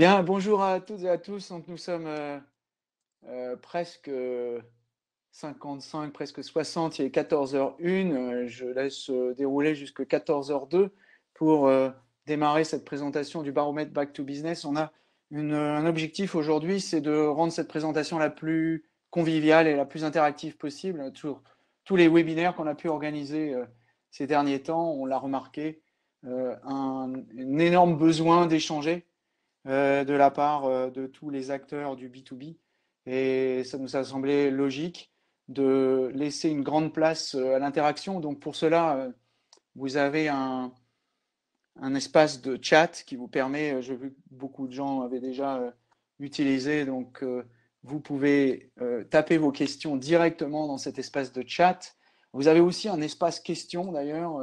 Bien, bonjour à toutes et à tous. Donc, nous sommes presque 55, presque 60. Il est 14h01. Je laisse dérouler jusqu'à 14h02 pour démarrer cette présentation du baromètre Back to Business. On a un objectif aujourd'hui, c'est de rendre cette présentation la plus conviviale et la plus interactive possible. Tous les webinaires qu'on a pu organiser ces derniers temps, on l'a remarqué, un énorme besoin d'échanger de la part de tous les acteurs du B2B. Et ça nous a semblé logique de laisser une grande place à l'interaction. Donc pour cela, vous avez un espace de chat qui vous permet, j'ai vu que beaucoup de gens avaient déjà utilisé, donc vous pouvez taper vos questions directement dans cet espace de chat. Vous avez aussi un espace questions d'ailleurs,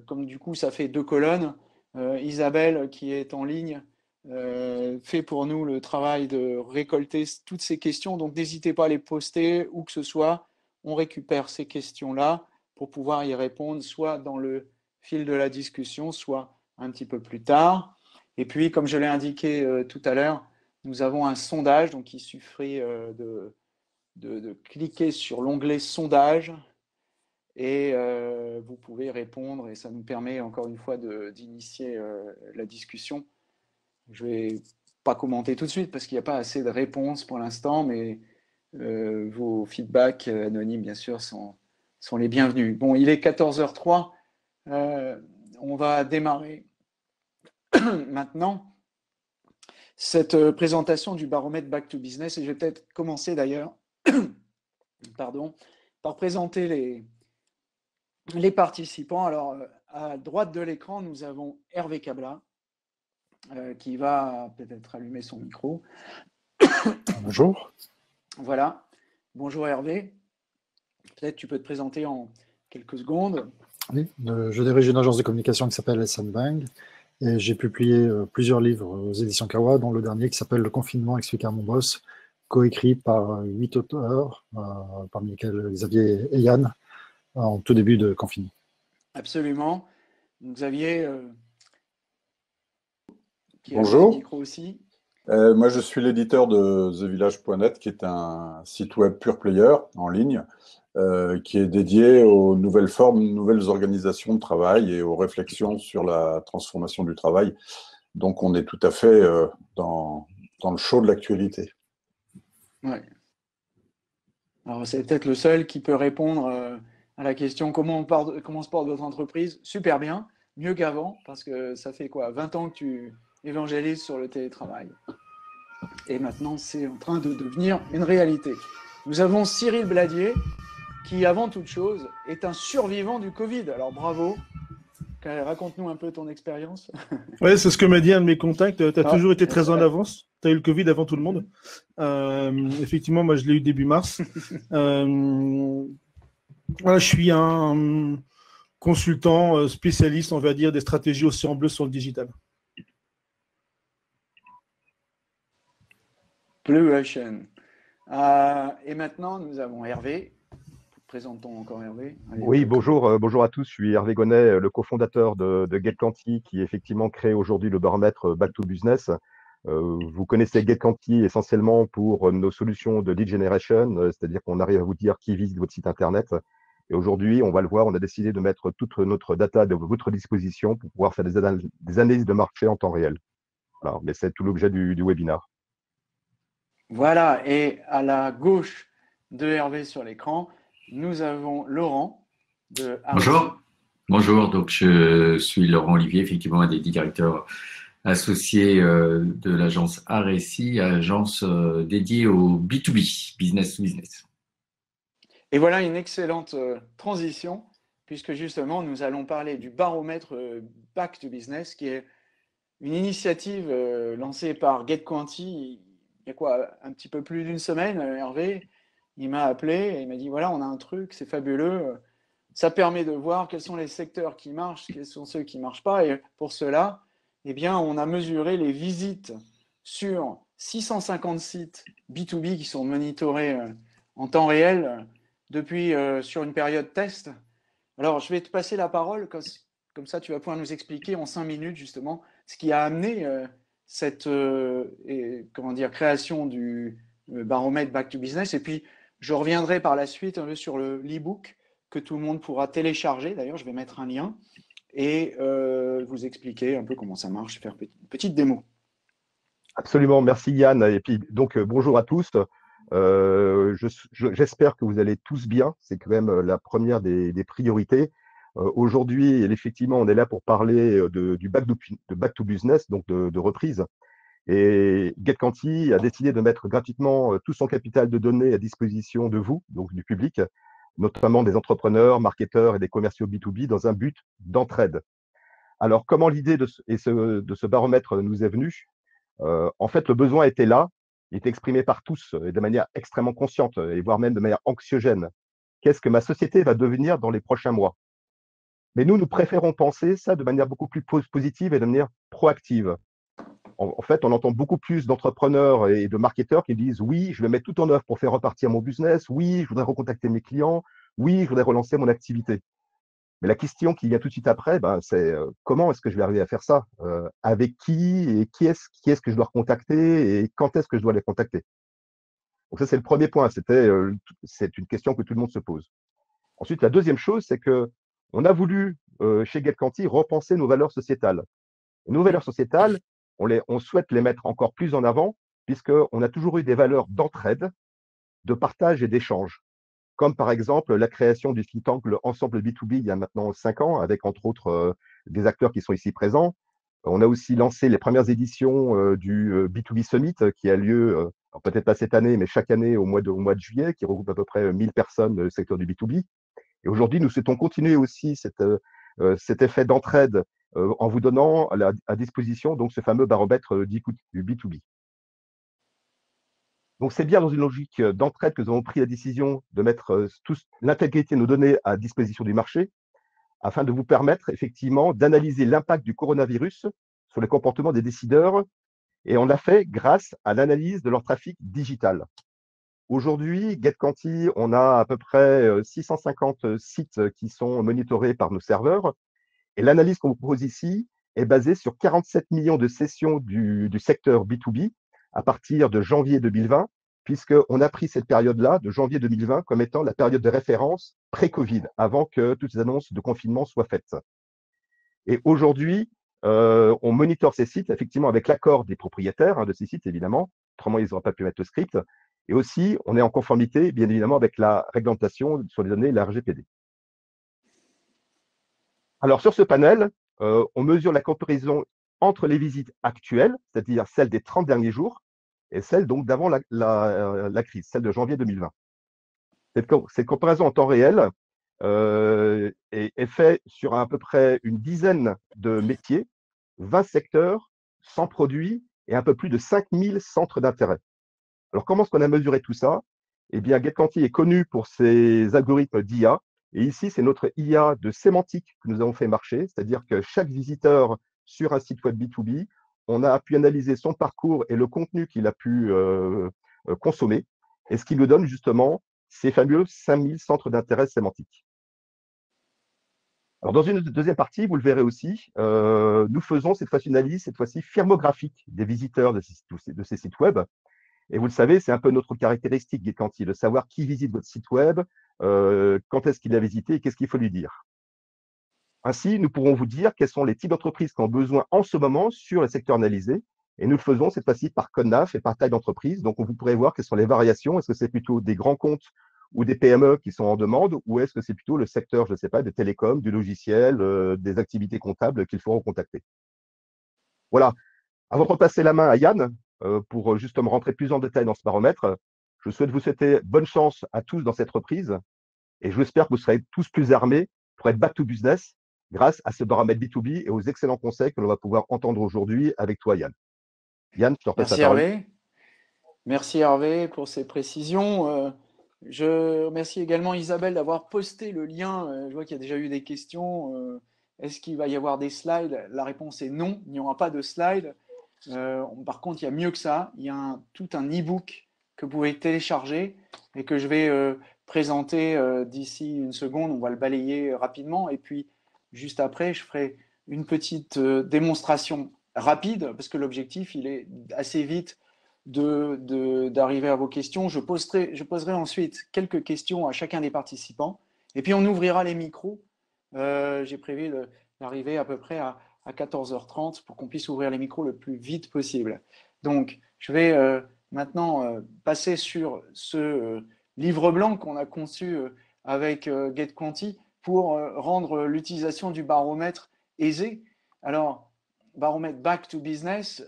comme du coup ça fait 2 colonnes. Isabelle qui est en ligne fait pour nous le travail de récolter toutes ces questions, donc n'hésitez pas à les poster où que ce soit. On récupère ces questions-là pour pouvoir y répondre, soit dans le fil de la discussion, soit un petit peu plus tard. Et puis, comme je l'ai indiqué tout à l'heure, nous avons un sondage, donc il suffit de cliquer sur l'onglet sondage et vous pouvez répondre et ça nous permet encore une fois d'initier la discussion. Je ne vais pas commenter tout de suite parce qu'il n'y a pas assez de réponses pour l'instant, mais vos feedbacks anonymes, bien sûr, sont les bienvenus. Bon, il est 14h03. On va démarrer maintenant cette présentation du baromètre Back to Business et je vais peut-être commencer d'ailleurs par présenter les participants. Alors, à droite de l'écran, nous avons Hervé Cabla qui va peut-être allumer son micro. Bonjour. Voilà. Bonjour Hervé. Peut-être tu peux te présenter en quelques secondes. Oui, je dirige une agence de communication qui s'appelle SM Bang et j'ai publié plusieurs livres aux éditions Kawa, dont le dernier qui s'appelle Le confinement expliqué à mon boss, coécrit par 8 auteurs, parmi lesquels Xavier et Yann, en tout début de confinement. Absolument. Xavier, qui allume son Bonjour. micro aussi. Moi, je suis l'éditeur de TheVillage.net, qui est un site web pure player en ligne, qui est dédié aux nouvelles formes, nouvelles organisations de travail et aux réflexions sur la transformation du travail. Donc, on est tout à fait dans le chaud de l'actualité. Ouais. Alors, c'est peut-être le seul qui peut répondre à la question comment se porte votre entreprise? Super bien, mieux qu'avant, parce que ça fait quoi, 20 ans que tu évangélises sur le télétravail. Et maintenant, c'est en train de devenir une réalité. Nous avons Cyril Bladier, qui, avant toute chose, est un survivant du Covid. Alors, bravo. Raconte-nous un peu ton expérience. Oui, c'est ce que m'a dit un de mes contacts. Tu as toujours été très en avance. Tu as eu le Covid avant tout le monde. Effectivement, moi, je l'ai eu début mars. Voilà, je suis un consultant spécialiste, on va dire, des stratégies Océan Bleu sur le digital. Blue Ocean. Et maintenant, nous avons Hervé. Présentons encore Hervé. Allez, oui, bonjour à tous. Je suis Hervé Gonnet, le cofondateur de GetQuanti, qui effectivement crée aujourd'hui le baromètre Back to Business. Vous connaissez GetQuanti essentiellement pour nos solutions de lead generation, c'est-à-dire qu'on arrive à vous dire qui visite votre site internet. Et aujourd'hui, on va le voir, on a décidé de mettre toute notre data de votre disposition pour pouvoir faire des analyses de marché en temps réel. Voilà, mais c'est tout l'objet du webinaire. Voilà, et à la gauche de Hervé sur l'écran, nous avons Laurent de Areci. Bonjour, donc je suis Laurent Olivier, effectivement un des 10 directeurs associés de l'agence Areci, agence dédiée au B2B, business to business. Et voilà une excellente transition, puisque justement nous allons parler du baromètre Back to Business, qui est une initiative lancée par GetQuanti il y a quoi, un petit peu plus d'une semaine. Hervé, il m'a appelé et il m'a dit voilà, on a un truc, c'est fabuleux. Ça permet de voir quels sont les secteurs qui marchent, quels sont ceux qui ne marchent pas. Et pour cela, eh bien, on a mesuré les visites sur 650 sites B2B qui sont monitorés en temps réel depuis sur une période test. Alors, je vais te passer la parole, comme ça tu vas pouvoir nous expliquer en 5 minutes justement ce qui a amené cette comment dire, création du baromètre Back to Business. Et puis, je reviendrai par la suite un peu sur l'e-book que tout le monde pourra télécharger. D'ailleurs, je vais mettre un lien et vous expliquer un peu comment ça marche, faire une petite démo. Absolument, merci Yann. Et puis donc bonjour à tous. J'espère que vous allez tous bien. C'est quand même la première des priorités. Aujourd'hui, effectivement, on est là pour parler du back to business, donc de reprise. Et GetQuanti a décidé de mettre gratuitement tout son capital de données à disposition de vous, donc du public, notamment des entrepreneurs, marketeurs et des commerciaux B2B, dans un but d'entraide. Alors, comment l'idée de ce baromètre nous est venue? En fait, le besoin était là, il était exprimé par tous et de manière extrêmement consciente, et voire même de manière anxiogène. Qu'est-ce que ma société va devenir dans les prochains mois? Mais nous préférons penser ça de manière beaucoup plus positive et de manière proactive. En fait, on entend beaucoup plus d'entrepreneurs et de marketeurs qui disent « Oui, je vais mettre tout en œuvre pour faire repartir mon business. Oui, je voudrais recontacter mes clients. Oui, je voudrais relancer mon activité. » Mais la question qui vient tout de suite après, c'est comment est-ce que je vais arriver à faire ça? Avec qui et qui est-ce que je dois recontacter et quand est-ce que je dois les contacter? Donc ça, c'est le premier point. C'est une question que tout le monde se pose. Ensuite, la deuxième chose, c'est que on a voulu, chez GetQuanti, repenser nos valeurs sociétales. Nos valeurs sociétales, on souhaite les mettre encore plus en avant, puisqu'on a toujours eu des valeurs d'entraide, de partage et d'échange. Comme par exemple la création du think tank Ensemble B2B il y a maintenant 5 ans, avec entre autres des acteurs qui sont ici présents. On a aussi lancé les premières éditions du B2B Summit qui a lieu, peut-être pas cette année, mais chaque année au mois de juillet, qui regroupe à peu près 1000 personnes du secteur du B2B. Et aujourd'hui, nous souhaitons continuer aussi cet effet d'entraide en vous donnant à disposition donc ce fameux baromètre du B2B. Donc, c'est bien dans une logique d'entraide que nous avons pris la décision de mettre l'intégrité de nos données à disposition du marché afin de vous permettre effectivement d'analyser l'impact du coronavirus sur les comportements des décideurs. Et on l'a fait grâce à l'analyse de leur trafic digital. Aujourd'hui, GetQuanti, on a à peu près 650 sites qui sont monitorés par nos serveurs. Et l'analyse qu'on vous propose ici est basée sur 47 millions de sessions du secteur B2B à partir de janvier 2020, puisqu'on a pris cette période-là, de janvier 2020, comme étant la période de référence pré-Covid, avant que toutes les annonces de confinement soient faites. Et aujourd'hui, on monitore ces sites, effectivement, avec l'accord des propriétaires de ces sites, évidemment. Autrement, ils n'auraient pas pu mettre le script. Et aussi, on est en conformité, bien évidemment, avec la réglementation sur les données, la RGPD. Alors, sur ce panel, on mesure la comparaison entre les visites actuelles, c'est-à-dire celles des 30 derniers jours, et celles donc d'avant la crise, celle de janvier 2020. Cette comparaison en temps réel est faite sur à peu près une dizaine de métiers, 20 secteurs, 100 produits et un peu plus de 5000 centres d'intérêt. Alors, comment est-ce qu'on a mesuré tout ça? Eh bien, GetQuanti est connu pour ses algorithmes d'IA. Et ici, c'est notre IA de sémantique que nous avons fait marcher, c'est-à-dire que chaque visiteur sur un site web B2B, on a pu analyser son parcours et le contenu qu'il a pu consommer, et ce qui nous donne justement ces fameux 5000 centres d'intérêt sémantiques. Alors, dans une deuxième partie, vous le verrez aussi, nous faisons cette fois-ci une analyse, cette fois-ci firmographique des visiteurs de ces sites web. Et vous le savez, c'est un peu notre caractéristique GetQuanti, de savoir qui visite votre site web, quand est-ce qu'il l'a visité et qu'est-ce qu'il faut lui dire. Ainsi, nous pourrons vous dire quels sont les types d'entreprises qui ont besoin en ce moment sur les secteurs analysés. Et nous le faisons cette fois-ci par code NAF et par taille d'entreprise. Donc, vous pourrez voir quelles sont les variations. Est-ce que c'est plutôt des grands comptes ou des PME qui sont en demande, ou est-ce que c'est plutôt le secteur, je ne sais pas, des télécoms, du logiciel, des activités comptables qu'il faut recontacter. Voilà. Avant de repasser la main à Yann, pour justement rentrer plus en détail dans ce baromètre, je souhaite vous souhaiter bonne chance à tous dans cette reprise et j'espère que vous serez tous plus armés pour être back to business grâce à ce baromètre B2B et aux excellents conseils que l'on va pouvoir entendre aujourd'hui avec toi, Yann. Yann, je te repasse la parole. Hervé. Merci Hervé pour ces précisions. Je remercie également Isabelle d'avoir posté le lien. Je vois qu'il y a déjà eu des questions. Est-ce qu'il va y avoir des slides? La réponse est non, il n'y aura pas de slides. Par contre, il y a mieux que ça. Il y a tout un e-book que vous pouvez télécharger et que je vais présenter d'ici une seconde. On va le balayer rapidement. Et puis, juste après, je ferai une petite démonstration rapide, parce que l'objectif, il est assez vite d'arriver à vos questions. Je poserai ensuite quelques questions à chacun des participants, et puis on ouvrira les micros. J'ai prévu d'arriver à peu près à 14h30 pour qu'on puisse ouvrir les micros le plus vite possible. Donc, je vais maintenant passer sur ce livre blanc qu'on a conçu avec GetQuanti pour rendre l'utilisation du baromètre aisée. Alors, baromètre back to business,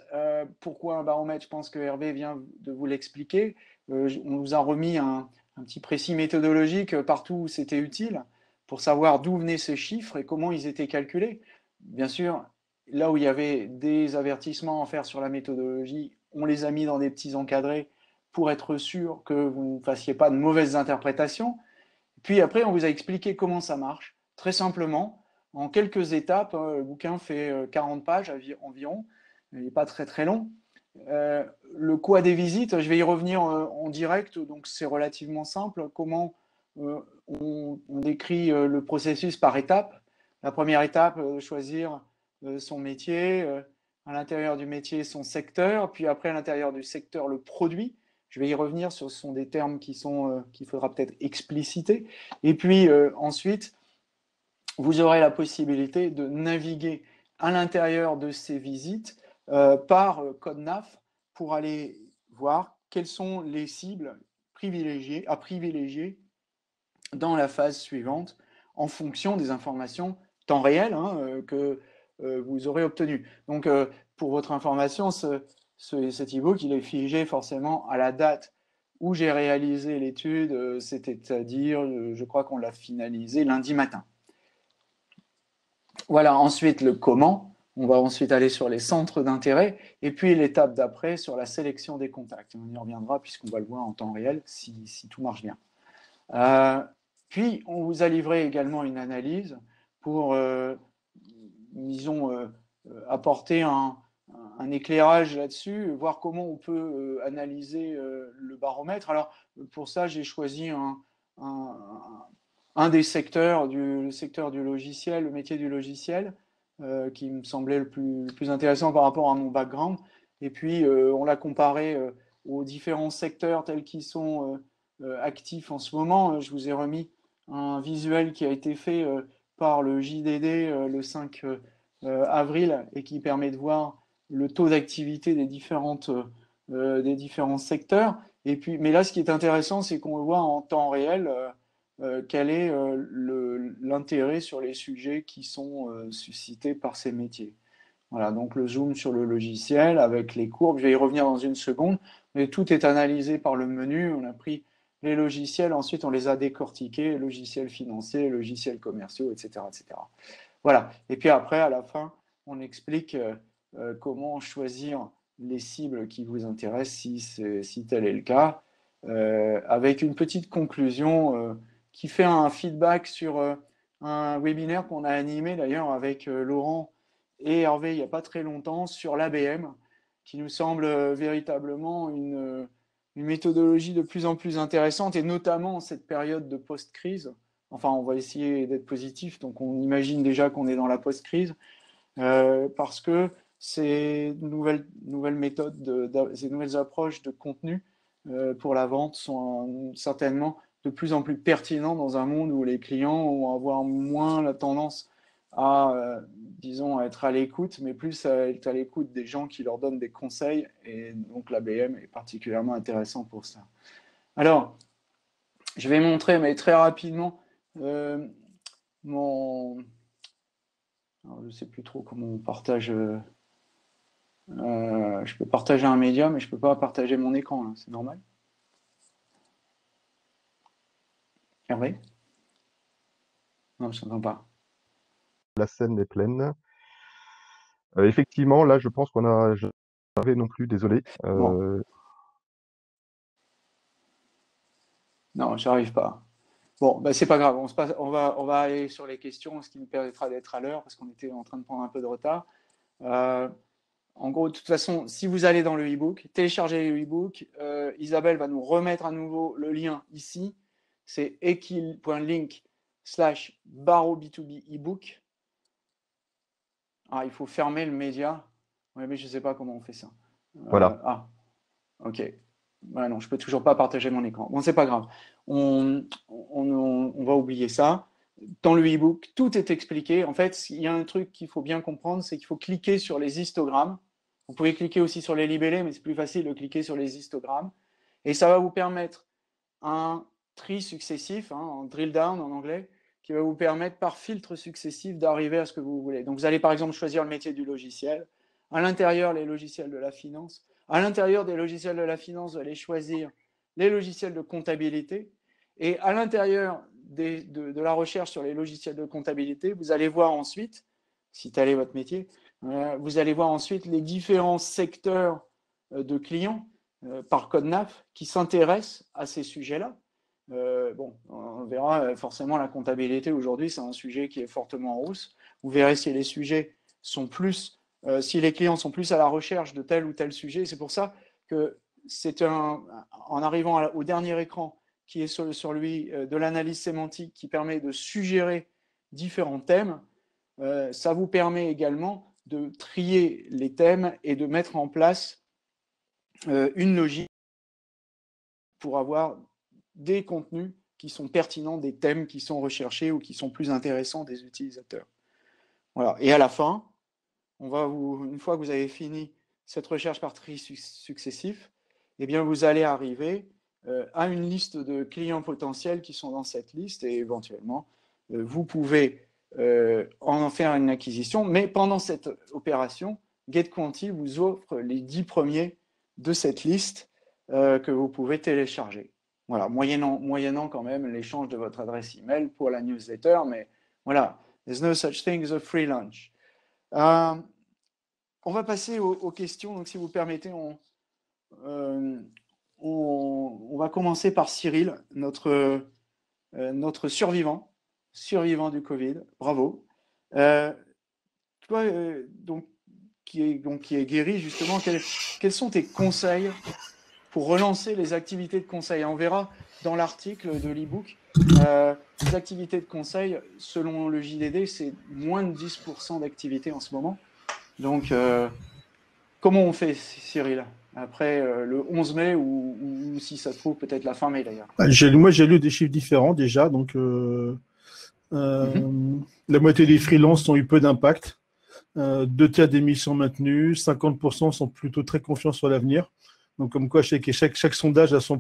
pourquoi un baromètre? Je pense que Hervé vient de vous l'expliquer. On vous a remis un petit précis méthodologique partout où c'était utile pour savoir d'où venaient ces chiffres et comment ils étaient calculés. Bien sûr, là où il y avait des avertissements à faire sur la méthodologie, on les a mis dans des petits encadrés pour être sûr que vous ne fassiez pas de mauvaises interprétations. Puis après, on vous a expliqué comment ça marche, très simplement, en quelques étapes. Le bouquin fait 40 pages environ, il n'est pas très très long. Le quoi des visites, je vais y revenir en direct, donc c'est relativement simple. Comment on décrit le processus par étapes. La première étape, choisir son métier, à l'intérieur du métier son secteur, puis après à l'intérieur du secteur le produit. Je vais y revenir, ce sont des termes qu'il faudra peut-être expliciter. Et puis ensuite, vous aurez la possibilité de naviguer à l'intérieur de ces visites par code NAF pour aller voir quelles sont les cibles à privilégier dans la phase suivante en fonction des informations temps réel que vous aurez obtenues. Donc, pour votre information, cet e-book, il est figé forcément à la date où j'ai réalisé l'étude, c'est-à-dire, je crois qu'on l'a finalisé lundi matin. Voilà, ensuite le comment. On va ensuite aller sur les centres d'intérêt et puis l'étape d'après sur la sélection des contacts. On y reviendra puisqu'on va le voir en temps réel si tout marche bien. Puis, on vous a livré également une analyse pour, disons, apporter un éclairage là-dessus, voir comment on peut analyser le baromètre. Alors, pour ça, j'ai choisi un des secteurs, le secteur du logiciel, le métier du logiciel, qui me semblait le plus intéressant par rapport à mon background. Et puis, on l'a comparé aux différents secteurs tels qu'ils sont actifs en ce moment. Je vous ai remis un visuel qui a été fait par le JDD le 5 avril et qui permet de voir le taux d'activité des différents secteurs. Et puis, mais là, ce qui est intéressant, c'est qu'on voit en temps réel quel est l'intérêt sur les sujets qui sont suscités par ces métiers. Voilà, donc le zoom sur le logiciel avec les courbes, je vais y revenir dans une seconde, mais tout est analysé par le menu. On a pris les logiciels, ensuite on les a décortiqués, logiciels financiers, logiciels commerciaux, etc., etc. Voilà, et puis après, à la fin, on explique comment choisir les cibles qui vous intéressent, si tel est le cas, avec une petite conclusion qui fait un feedback sur un webinaire qu'on a animé d'ailleurs avec Laurent et Hervé il n'y a pas très longtemps sur l'ABM, qui nous semble véritablement une méthodologie de plus en plus intéressante, et notamment en cette période de post-crise. Enfin, on va essayer d'être positif, donc on imagine déjà qu'on est dans la post-crise, parce que ces nouvelles méthodes, ces nouvelles approches de contenu pour la vente sont certainement de plus en plus pertinents dans un monde où les clients vont avoir moins la tendance à, disons, à être à l'écoute, mais plus à être à l'écoute des gens qui leur donnent des conseils, et donc l'ABM est particulièrement intéressant pour ça. Alors, je vais montrer, mais très rapidement, alors, je ne sais plus trop comment on partage. Je peux partager un média, mais je ne peux pas partager mon écran, c'est normal. Hervé? Non, je n'entends pas. La scène est pleine. Effectivement, là, je pense qu'on a... Hervé non plus, désolé. Bon. Non, j'arrive pas. Bon, ben, c'est pas grave, on va aller sur les questions, ce qui nous permettra d'être à l'heure, parce qu'on était en train de prendre un peu de retard. En gros, de toute façon, si vous allez dans le e-book, téléchargez le e-book, Isabelle va nous remettre à nouveau le lien ici, c'est ekil.link/barreau B2B e-book. Ah, il faut fermer le média. Oui, mais je ne sais pas comment on fait ça. Voilà. Ah, ok. Bah non, je ne peux toujours pas partager mon écran. Bon, c'est pas grave. On va oublier ça. Dans le e-book, tout est expliqué. En fait, il y a un truc qu'il faut bien comprendre, c'est qu'il faut cliquer sur les histogrammes. Vous pouvez cliquer aussi sur les libellés, mais c'est plus facile de cliquer sur les histogrammes. Et ça va vous permettre un tri successif, un drill down en anglais, qui va vous permettre par filtre successif d'arriver à ce que vous voulez. Donc vous allez par exemple choisir le métier du logiciel, à l'intérieur les logiciels de la finance, à l'intérieur des logiciels de la finance, vous allez choisir les logiciels de comptabilité, et à l'intérieur de la recherche sur les logiciels de comptabilité, vous allez voir ensuite, si tel est votre métier, vous allez voir ensuite les différents secteurs de clients par code NAF qui s'intéressent à ces sujets-là. Bon, on verra forcément la comptabilité aujourd'hui, c'est un sujet qui est fortement en hausse. Vous verrez si les sujets sont plus, si les clients sont plus à la recherche de tel ou tel sujet. C'est pour ça que c'est en arrivant au dernier écran qui est sur celui de l'analyse sémantique qui permet de suggérer différents thèmes, ça vous permet également de trier les thèmes et de mettre en place une logique pour avoir des contenus qui sont pertinents, des thèmes qui sont recherchés ou qui sont plus intéressants des utilisateurs. Voilà. Et à la fin, une fois que vous avez fini cette recherche par tri successif, eh bien vous allez arriver à une liste de clients potentiels qui sont dans cette liste et éventuellement, vous pouvez en faire une acquisition. Mais pendant cette opération, GetQuanti vous offre les 10 premiers de cette liste que vous pouvez télécharger. Voilà, moyennant quand même l'échange de votre adresse email pour la newsletter, mais voilà, there's no such thing as a free lunch. On va passer aux questions, donc si vous permettez, on va commencer par Cyril, notre survivant du Covid, bravo. Toi, qui est guéri justement, quels sont tes conseils pour relancer les activités de conseil? On verra dans l'article de l'e-book, les activités de conseil, selon le JDD, c'est moins de 10% d'activité en ce moment. Donc, comment on fait, Cyril, après le 11 mai ou si ça se trouve, peut-être la fin mai d'ailleurs? Moi, j'ai lu des chiffres différents déjà. Donc, la moitié des freelances ont eu peu d'impact. 2 tiers des missions maintenues, 50% sont plutôt très confiants sur l'avenir. Donc, comme quoi, chaque sondage a ses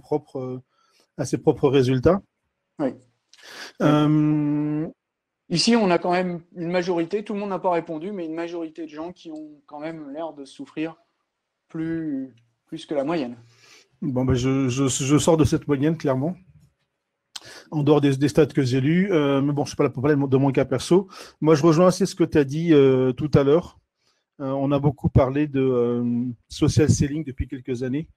propres résultats. Oui. Ici, on a quand même une majorité, tout le monde n'a pas répondu, mais une majorité de gens qui ont quand même l'air de souffrir plus que la moyenne. Bon, je sors de cette moyenne, clairement. En dehors des stats que j'ai lus, mais bon, je ne suis pas là pour parler de mon cas perso. Moi, je rejoins assez ce que tu as dit tout à l'heure. On a beaucoup parlé de social selling depuis quelques années.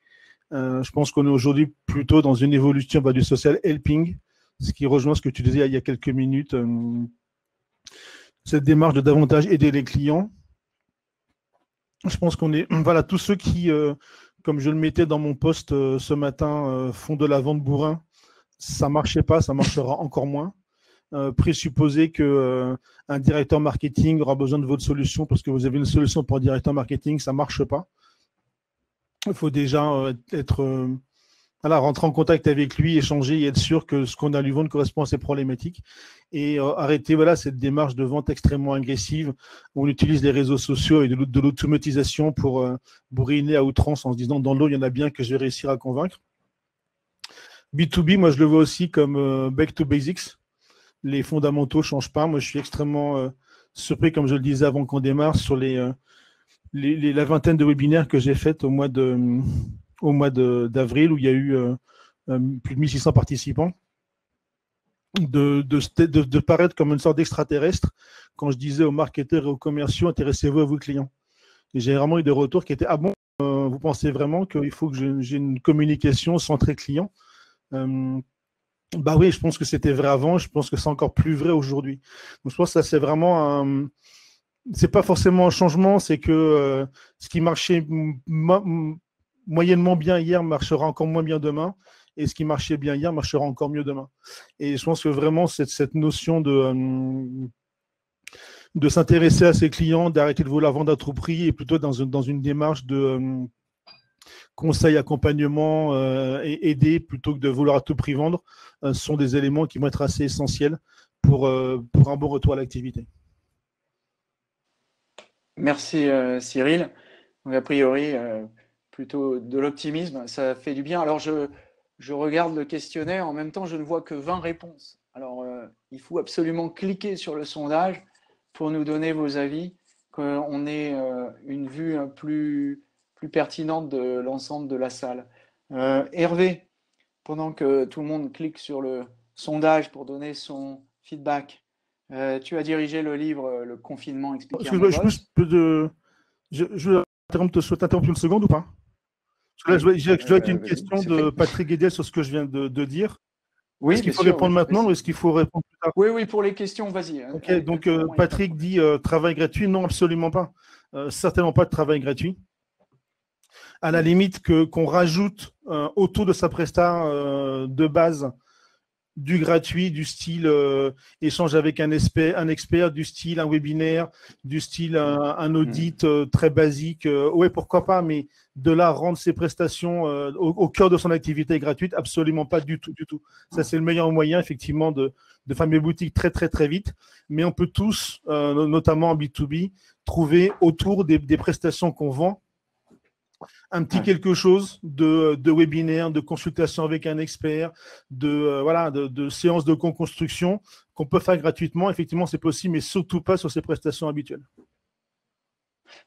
Je pense qu'on est aujourd'hui plutôt dans une évolution du social helping, ce qui rejoint ce que tu disais il y a quelques minutes. Cette démarche de davantage aider les clients. Je pense qu'on est, voilà, tous ceux qui, comme je le mettais dans mon post ce matin, font de la vente bourrin. Ça ne marchait pas, ça marchera encore moins. Présupposer qu'un directeur marketing aura besoin de votre solution parce que vous avez une solution pour un directeur marketing, ça ne marche pas. Il faut déjà rentrer en contact avec lui, échanger et être sûr que ce qu'on a à lui vendre correspond à ses problématiques. Et arrêter cette démarche de vente extrêmement agressive où on utilise les réseaux sociaux et de l'automatisation pour bourriner à outrance en se disant dans l'eau, il y en a bien que je vais réussir à convaincre. B2B, moi, je le vois aussi comme back to basics. Les fondamentaux ne changent pas. Moi, je suis extrêmement surpris, comme je le disais avant qu'on démarre, sur la vingtaine de webinaires que j'ai faits au mois d'avril, où il y a eu plus de 1600 participants, de paraître comme une sorte d'extraterrestre quand je disais aux marketeurs et aux commerciaux, intéressez-vous à vos clients. Et j'ai vraiment eu des retours qui étaient « Ah bon, vous pensez vraiment qu'il faut que j'ai une communication centrée client ?» Bah oui, je pense que c'était vrai avant, je pense que c'est encore plus vrai aujourd'hui. Donc je pense que ça c'est vraiment c'est pas forcément un changement, c'est que ce qui marchait moyennement bien hier marchera encore moins bien demain, et ce qui marchait bien hier marchera encore mieux demain. Et je pense que vraiment cette notion de de s'intéresser à ses clients, d'arrêter de vouloir vendre à tout prix et plutôt dans une démarche de conseil, accompagnement et aider plutôt que de vouloir à tout prix vendre, sont des éléments qui vont être assez essentiels pour un bon retour à l'activité. Merci Cyril. Donc, a priori, plutôt de l'optimisme, ça fait du bien. Alors, je regarde le questionnaire, en même temps, je ne vois que 20 réponses. Alors, il faut absolument cliquer sur le sondage pour nous donner vos avis, qu'on ait une vue plus pertinente de l'ensemble de la salle. Hervé, pendant que tout le monde clique sur le sondage pour donner son feedback, tu as dirigé le livre Le confinement expliqué à mon boss. Je vais t'interrompre une seconde ou pas? Parce que là, je dois être une question de Patrick Guédel sur ce que je viens de dire. Oui, est-ce qu'il faut répondre maintenant ou est-ce qu'il faut répondre plus tard? Oui, pour les questions, vas-y. Ok, donc Patrick dit travail gratuit. Non, absolument pas. Certainement pas de travail gratuit. À la limite qu'on rajoute autour de sa presta de base du gratuit, du style échange avec un expert, du style un webinaire, du style un audit très basique. Ouais, pourquoi pas, mais de là rendre ses prestations au cœur de son activité gratuite, absolument pas du tout, du tout. Ça, c'est le meilleur moyen, effectivement, de faire mes boutiques très, très, très vite. Mais on peut tous, notamment en B2B, trouver autour des prestations qu'on vend un petit quelque chose de webinaire, de consultation avec un expert, de séances de co-construction qu'on peut faire gratuitement. Effectivement, c'est possible, mais surtout pas sur ces prestations habituelles.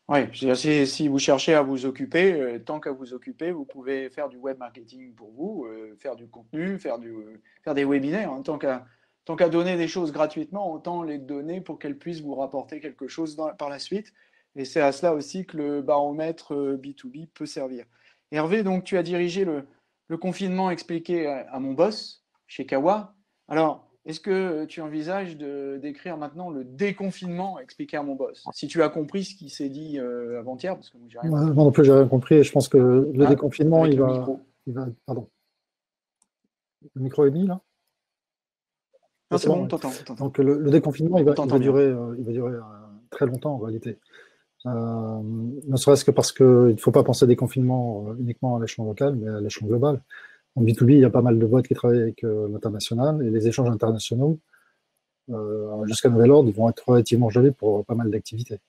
Oui, si vous cherchez à vous occuper, tant qu'à vous occuper, vous pouvez faire du web marketing pour vous, faire du contenu, faire des webinaires. Hein. Tant qu'à donner des choses gratuitement, autant les donner pour qu'elles puissent vous rapporter quelque chose par la suite. Et c'est à cela aussi que le baromètre B2B peut servir. Hervé, donc tu as dirigé le confinement expliqué à mon boss chez Kawa. Alors, est-ce que tu envisages d'écrire maintenant le déconfinement expliqué à mon boss? Si tu as compris ce qui s'est dit avant-hier, parce que moi, j'ai rien compris. Moi non plus, j'ai rien compris. Et je pense que le déconfinement, il va. Pardon. Le micro est mis là? Non, c'est bon, t'entends. Donc le déconfinement, il va durer très longtemps en réalité. Ne serait-ce que parce qu'il ne faut pas penser déconfinement uniquement à l'échelon local, mais à l'échelon global. En B2B, il y a pas mal de boîtes qui travaillent avec l'international et les échanges internationaux, jusqu'à nouvel ordre, ils vont être relativement gelés pour pas mal d'activités.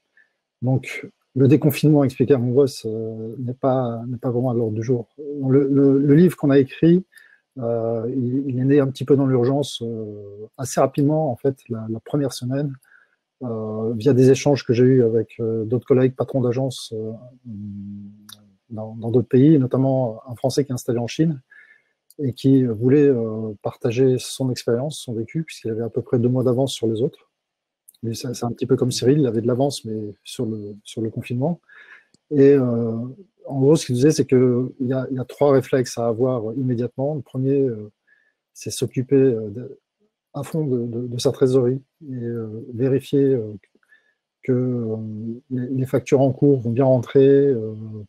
Donc, le déconfinement expliqué à mon boss n'est pas vraiment à l'ordre du jour. Le livre qu'on a écrit, il est né un petit peu dans l'urgence, assez rapidement, en fait, la première semaine, via des échanges que j'ai eus avec d'autres collègues patrons d'agences dans d'autres pays, notamment un Français qui est installé en Chine et qui voulait partager son expérience, son vécu, puisqu'il avait à peu près 2 mois d'avance sur les autres. C'est un petit peu comme Cyril, il avait de l'avance, mais sur le confinement. Et en gros, ce qu'il disait, c'est qu'il y a 3 réflexes à avoir immédiatement. Le premier, c'est s'occuper à fond de sa trésorerie et vérifier que les factures en cours vont bien rentrer,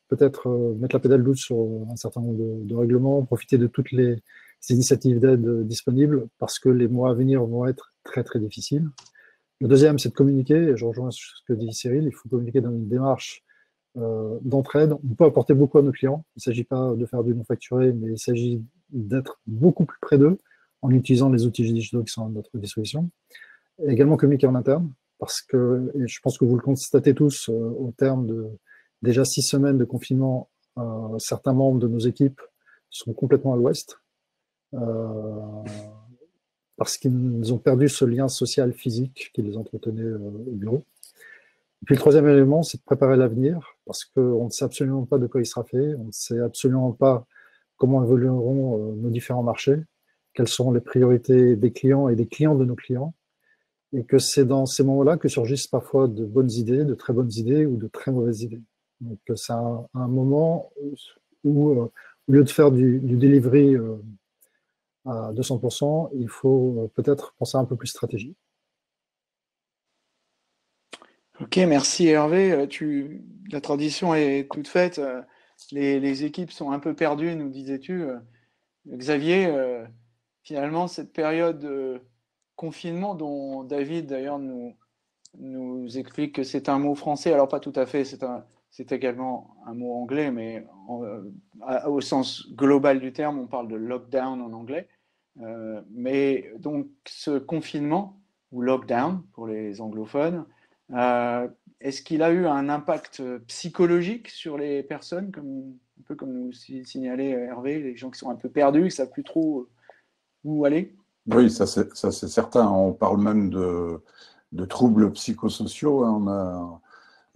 peut-être mettre la pédale douce sur un certain nombre de règlements, profiter de toutes les initiatives d'aide disponibles parce que les mois à venir vont être très très difficiles. Le deuxième, c'est de communiquer, et je rejoins ce que dit Cyril, il faut communiquer dans une démarche d'entraide. On peut apporter beaucoup à nos clients, il ne s'agit pas de faire du non-facturé, mais il s'agit d'être beaucoup plus près d'eux en utilisant les outils digitaux qui sont à notre disposition. Et également communiquer en interne, parce que, et je pense que vous le constatez tous, au terme de déjà 6 semaines de confinement, certains membres de nos équipes sont complètement à l'ouest, parce qu'ils ont perdu ce lien social physique qui les entretenait au bureau. Et puis le troisième élément, c'est de préparer l'avenir, parce qu'on ne sait absolument pas de quoi il sera fait, on ne sait absolument pas comment évolueront nos différents marchés, quelles seront les priorités des clients et des clients de nos clients, et que c'est dans ces moments-là que surgissent parfois de bonnes idées, de très bonnes idées ou de très mauvaises idées. Donc c'est un moment où, au lieu de faire du delivery à 200%, il faut peut-être penser un peu plus stratégie. Ok, merci Hervé. La tradition est toute faite. Les équipes sont un peu perdues, nous disais-tu. Xavier, finalement, cette période de confinement dont David d'ailleurs nous nous explique que c'est un mot français. Alors, pas tout à fait, c'est également un mot anglais, mais au sens global du terme, on parle de lockdown en anglais. Mais donc, ce confinement, ou lockdown pour les anglophones, est-ce qu'il a eu un impact psychologique sur les personnes, un peu comme nous signalait Hervé, les gens qui sont un peu perdus, qui ne savent plus trop où aller? Oui, ça c'est certain. On parle même de troubles psychosociaux, hein.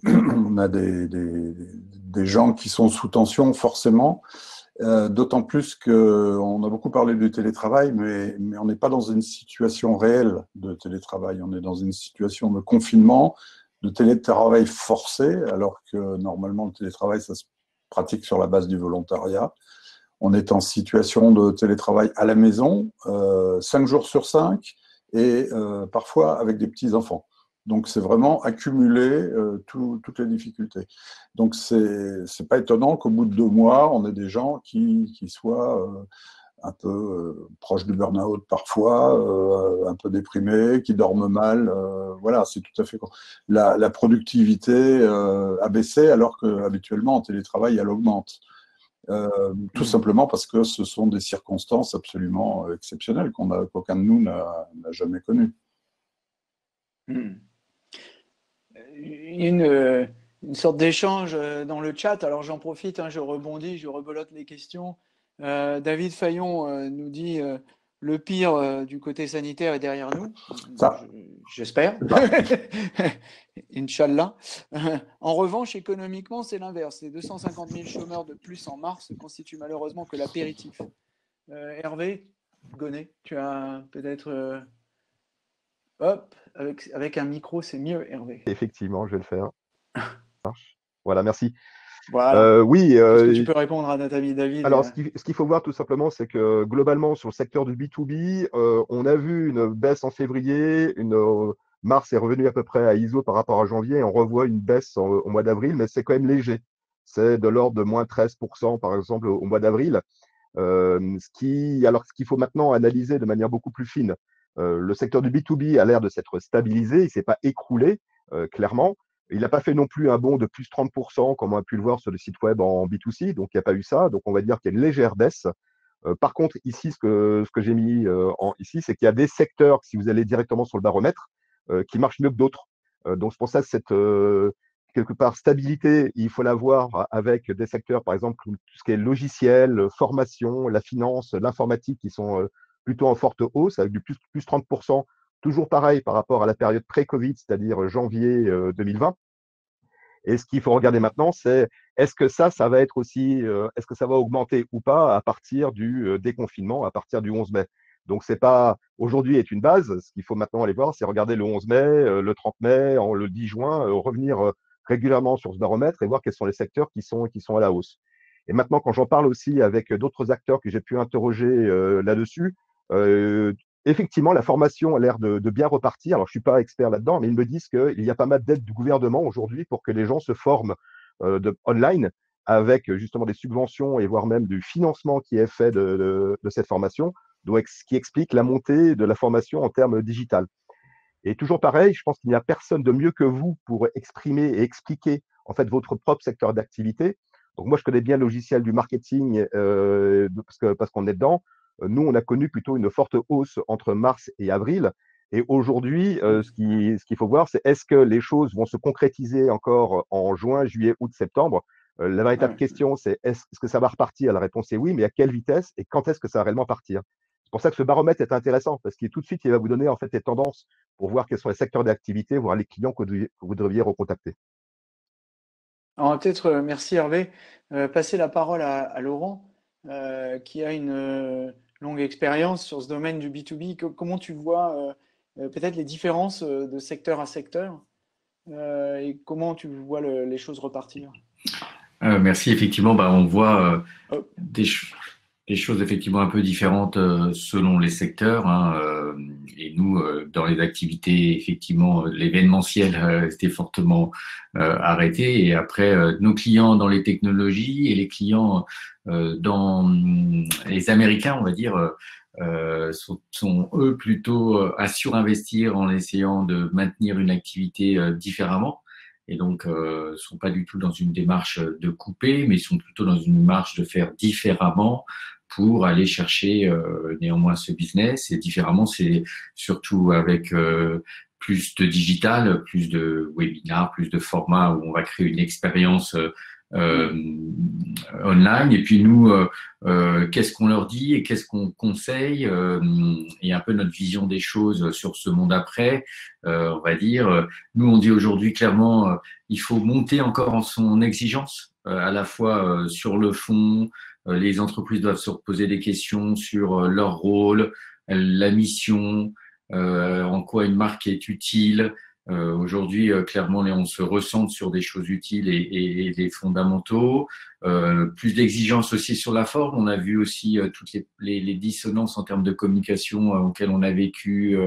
On a des gens qui sont sous tension forcément, d'autant plus qu'on a beaucoup parlé du télétravail, mais on n'est pas dans une situation réelle de télétravail. On est dans une situation de confinement, de télétravail forcé, alors que normalement le télétravail, ça se pratique sur la base du volontariat. On est en situation de télétravail à la maison, 5 jours sur 5, et parfois avec des petits-enfants. Donc, c'est vraiment accumuler toutes les difficultés. Donc, c'est pas étonnant qu'au bout de 2 mois, on ait des gens qui soient un peu proches du burn-out parfois, un peu déprimés, qui dorment mal. Voilà, c'est tout à fait... La productivité a baissé alors qu'habituellement, en télétravail, elle augmente. Tout simplement parce que ce sont des circonstances absolument exceptionnelles qu'aucun de nous n'a jamais connues. Une sorte d'échange dans le chat. Alors j'en profite, je rebondis, je rebelote les questions. David Fayon nous dit le pire du côté sanitaire est derrière nous. J'espère. Inch'Allah. En revanche, économiquement, c'est l'inverse. Les 250 000 chômeurs de plus en mars ne constituent malheureusement que l'apéritif. Hervé Gonnet, tu as peut-être... Hop, avec un micro, c'est mieux, Hervé. Effectivement, je vais le faire. Voilà, merci. Voilà. Oui. Est-ce que tu peux répondre à notre ami David? Alors, ce qu'il faut voir tout simplement, c'est que globalement, sur le secteur du B2B, on a vu une baisse en février, mars est revenu à peu près à ISO par rapport à janvier, et on revoit une baisse au mois d'avril, mais c'est quand même léger. C'est de l'ordre de moins 13%, par exemple, au mois d'avril. Ce qu'il faut maintenant analyser de manière beaucoup plus fine. Le secteur du B2B a l'air de s'être stabilisé, il ne s'est pas écroulé, clairement. Il n'a pas fait non plus un bond de plus 30%, comme on a pu le voir sur le site web en B2C, donc il n'y a pas eu ça. Donc on va dire qu'il y a une légère baisse. Par contre, ici, ce que j'ai mis ici, c'est qu'il y a des secteurs, si vous allez directement sur le baromètre, qui marchent mieux que d'autres. Donc c'est pour ça que cette quelque part stabilité, il faut la voir avec des secteurs, par exemple, tout ce qui est logiciel, formation, la finance, l'informatique, qui sont plutôt en forte hausse, avec du plus 30%, toujours pareil par rapport à la période pré-Covid, c'est-à-dire janvier 2020. Et ce qu'il faut regarder maintenant, c'est est-ce que ça va être aussi, est-ce que ça va augmenter ou pas à partir du déconfinement, à partir du 11 mai. Donc, c'est pas, aujourd'hui est une base. Ce qu'il faut maintenant aller voir, c'est regarder le 11 mai, le 30 mai, le 10 juin, revenir régulièrement sur ce baromètre et voir quels sont les secteurs qui sont à la hausse. Et maintenant, quand j'en parle aussi avec d'autres acteurs que j'ai pu interroger là-dessus, effectivement, la formation a l'air de bien repartir. Alors, je ne suis pas expert là-dedans, mais ils me disent qu'il y a pas mal d'aides du gouvernement aujourd'hui pour que les gens se forment online avec justement des subventions et voire même du financement qui est fait de cette formation, donc ce qui explique la montée de la formation en termes digital. Et toujours pareil, je pense qu'il n'y a personne de mieux que vous pour exprimer et expliquer en fait votre propre secteur d'activité. Donc moi, je connais bien le logiciel du marketing parce qu'on est dedans. Nous, on a connu plutôt une forte hausse entre mars et avril. Et aujourd'hui, ce qu'il faut voir, c'est est-ce que les choses vont se concrétiser encore en juin, juillet, août, septembre. La véritable question, c'est est-ce que ça va repartir? La réponse est oui, mais à quelle vitesse et quand est-ce que ça va réellement partir? C'est pour ça que ce baromètre est intéressant, parce qu'il tout de suite, il va vous donner en fait les tendances pour voir quels sont les secteurs d'activité, voir les clients que vous devriez recontacter. Alors peut-être, merci Hervé, passer la parole à Laurent, qui a une longue expérience sur ce domaine du B2B. Comment tu vois peut-être les différences de secteur à secteur et comment tu vois les choses repartir? Merci. Effectivement, on voit des choses effectivement un peu différentes selon les secteurs. Et nous, dans les activités, effectivement, l'événementiel était fortement arrêté. Et après, nos clients dans les technologies et les clients dans les Américains, on va dire, sont eux plutôt à surinvestir en essayant de maintenir une activité différemment. Et donc, sont pas du tout dans une démarche de couper, mais sont plutôt dans une démarche de faire différemment pour aller chercher néanmoins ce business. Et différemment, c'est surtout avec plus de digital, plus de webinars, plus de formats où on va créer une expérience online. Et puis nous, qu'est-ce qu'on leur dit et qu'est-ce qu'on conseille et un peu notre vision des choses sur ce monde après. On va dire, nous on dit aujourd'hui clairement, il faut monter encore en son exigence, à la fois sur le fond. Les entreprises doivent se poser des questions sur leur rôle, la mission, en quoi une marque est utile. Aujourd'hui, clairement, on se recentre sur des choses utiles et des fondamentaux. Plus d'exigences aussi sur la forme. On a vu aussi toutes les dissonances en termes de communication auxquelles on a vécu,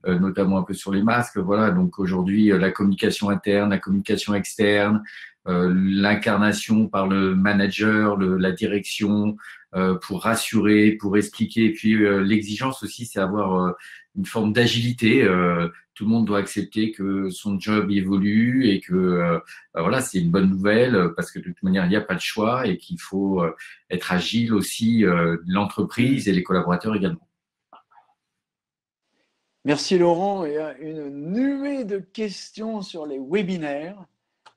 notamment un peu sur les masques. Voilà. Donc aujourd'hui, la communication interne, la communication externe, l'incarnation par le manager, la direction, pour rassurer, pour expliquer. Et puis l'exigence aussi, c'est avoir une forme d'agilité. Tout le monde doit accepter que son job évolue et que voilà, c'est une bonne nouvelle parce que de toute manière, il n'y a pas de choix et qu'il faut être agile aussi, l'entreprise et les collaborateurs également. Merci Laurent. Il y a une nuée de questions sur les webinaires.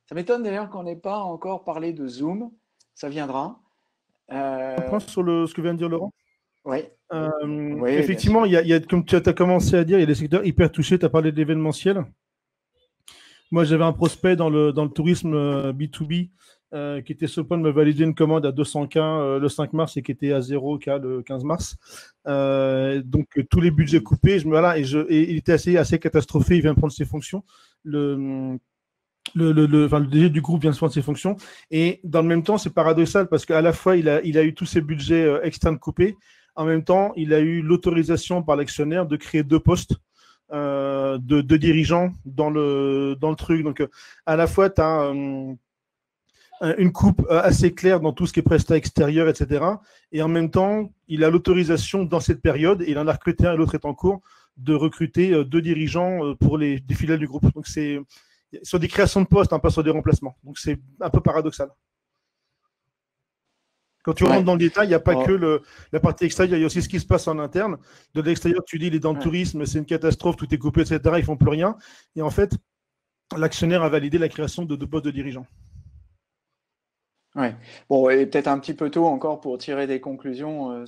Ça m'étonne d'ailleurs qu'on n'ait pas encore parlé de Zoom. Ça viendra. Je pense sur ce que vient de dire Laurent. Oui. Oui, effectivement, il y a, comme tu as commencé à dire, il y a des secteurs hyper touchés. Tu as parlé de l'événementiel. Moi, j'avais un prospect dans le tourisme B2B qui était sur le point de me valider une commande à 200K le 5 mars et qui était à 0K le 15 mars. Donc, tous les budgets coupés. Et il était assez catastrophé. Il vient de prendre ses fonctions. Le DG du groupe vient de prendre ses fonctions. Et dans le même temps, c'est paradoxal parce qu'à la fois, il a eu tous ses budgets externes coupés. En même temps, il a eu l'autorisation par l'actionnaire de créer 2 postes de dirigeants dans le truc. Donc, à la fois, tu as une coupe assez claire dans tout ce qui est prestat extérieur, etc. Et en même temps, il a l'autorisation dans cette période, et il en a recruté un et l'autre est en cours, de recruter 2 dirigeants pour des filiales du groupe. Donc, c'est sur des créations de postes, pas sur des remplacements. Donc, c'est un peu paradoxal. Quand tu rentres dans le détail, il n'y a pas que la partie extérieure, il y a aussi ce qui se passe en interne. De l'extérieur, tu dis, il est dans le tourisme, c'est une catastrophe, tout est coupé, etc. Ils ne font plus rien. Et en fait, l'actionnaire a validé la création de 2 postes de dirigeants. Oui. Bon, et peut-être un petit peu tôt encore pour tirer des conclusions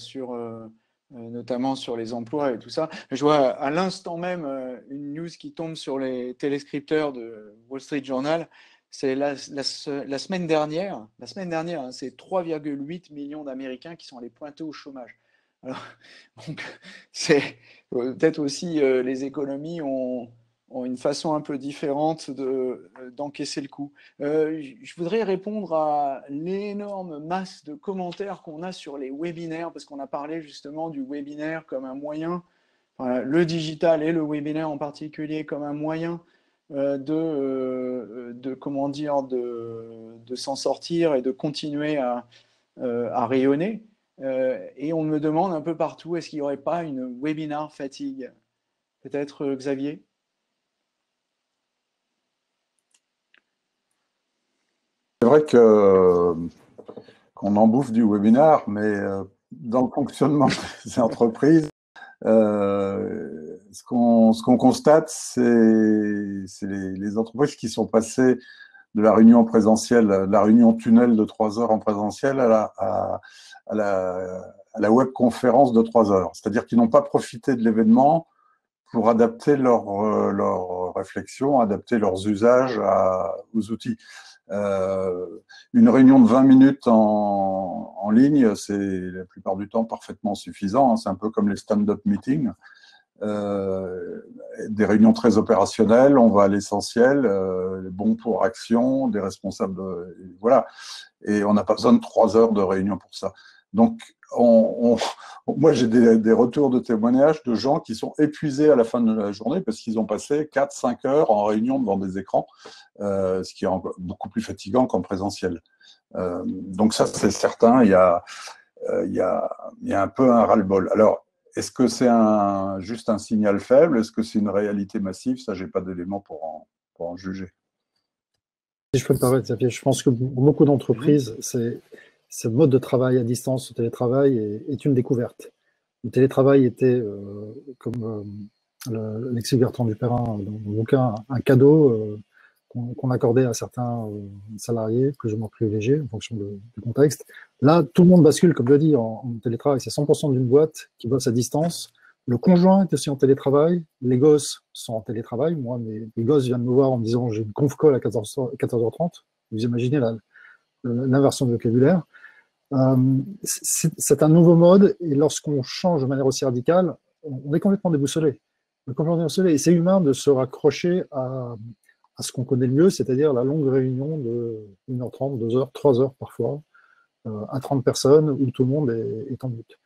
notamment sur les emplois et tout ça. Je vois à l'instant même une news qui tombe sur les téléscripteurs de Wall Street Journal. C'est la semaine dernière, hein, c'est 3,8 millions d'Américains qui sont allés pointer au chômage. Alors, donc, c'est peut-être aussi les économies ont une façon un peu différente d'encaisser le coup. Je voudrais répondre à l'énorme masse de commentaires qu'on a sur les webinaires, parce qu'on a parlé justement du webinaire comme un moyen, le digital et le webinaire en particulier comme un moyen de s'en sortir et de continuer à rayonner. Et on me demande un peu partout, est-ce qu'il n'y aurait pas une webinar fatigue? Peut-être Xavier? C'est vrai qu'on en bouffe du webinar, mais dans le fonctionnement des entreprises, ce qu'on constate, c'est les entreprises qui sont passées de la réunion présentielle, de la réunion tunnel de 3 heures en présentiel à la webconférence de 3 heures. C'est-à-dire qu'ils n'ont pas profité de l'événement pour adapter leur réflexion, adapter leurs usages aux outils. Une réunion de 20 minutes en ligne, c'est la plupart du temps parfaitement suffisant, hein. C'est un peu comme les stand-up meetings. Des réunions très opérationnelles, on va à l'essentiel, les bons pour action, des responsables, voilà. Et on n'a pas besoin de 3 heures de réunion pour ça. Donc, moi, j'ai des retours de témoignages de gens qui sont épuisés à la fin de la journée parce qu'ils ont passé 4-5 heures en réunion devant des écrans, ce qui est beaucoup plus fatigant qu'en présentiel. Donc ça, c'est certain, il y a un peu un ras-le-bol. Alors, est-ce que c'est juste un signal faible? Est-ce que c'est une réalité massive? Ça, j'ai pas d'éléments pour en juger. Si je peux me permettre, Xavier, je pense que pour beaucoup d'entreprises, ce mode de travail à distance, ce télétravail est une découverte. Le télétravail était, comme Alexis Bertrand Dupérin dans le bouquin, un cadeau qu'on accordait à certains salariés plus ou moins privilégiés en fonction du contexte. Là, tout le monde bascule, comme je l'ai dit, en télétravail. C'est 100% d'une boîte qui bosse à distance. Le conjoint est aussi en télétravail. Les gosses sont en télétravail. Moi, mes gosses viennent me voir en me disant j'ai une conf call à 14h30. Vous imaginez l'inversion de vocabulaire. C'est un nouveau mode et lorsqu'on change de manière aussi radicale, on est complètement déboussolé. Et c'est humain de se raccrocher à ce qu'on connaît le mieux, c'est-à-dire la longue réunion de 1h30, 2h, 3h parfois, à 30 personnes où tout le monde est en mute.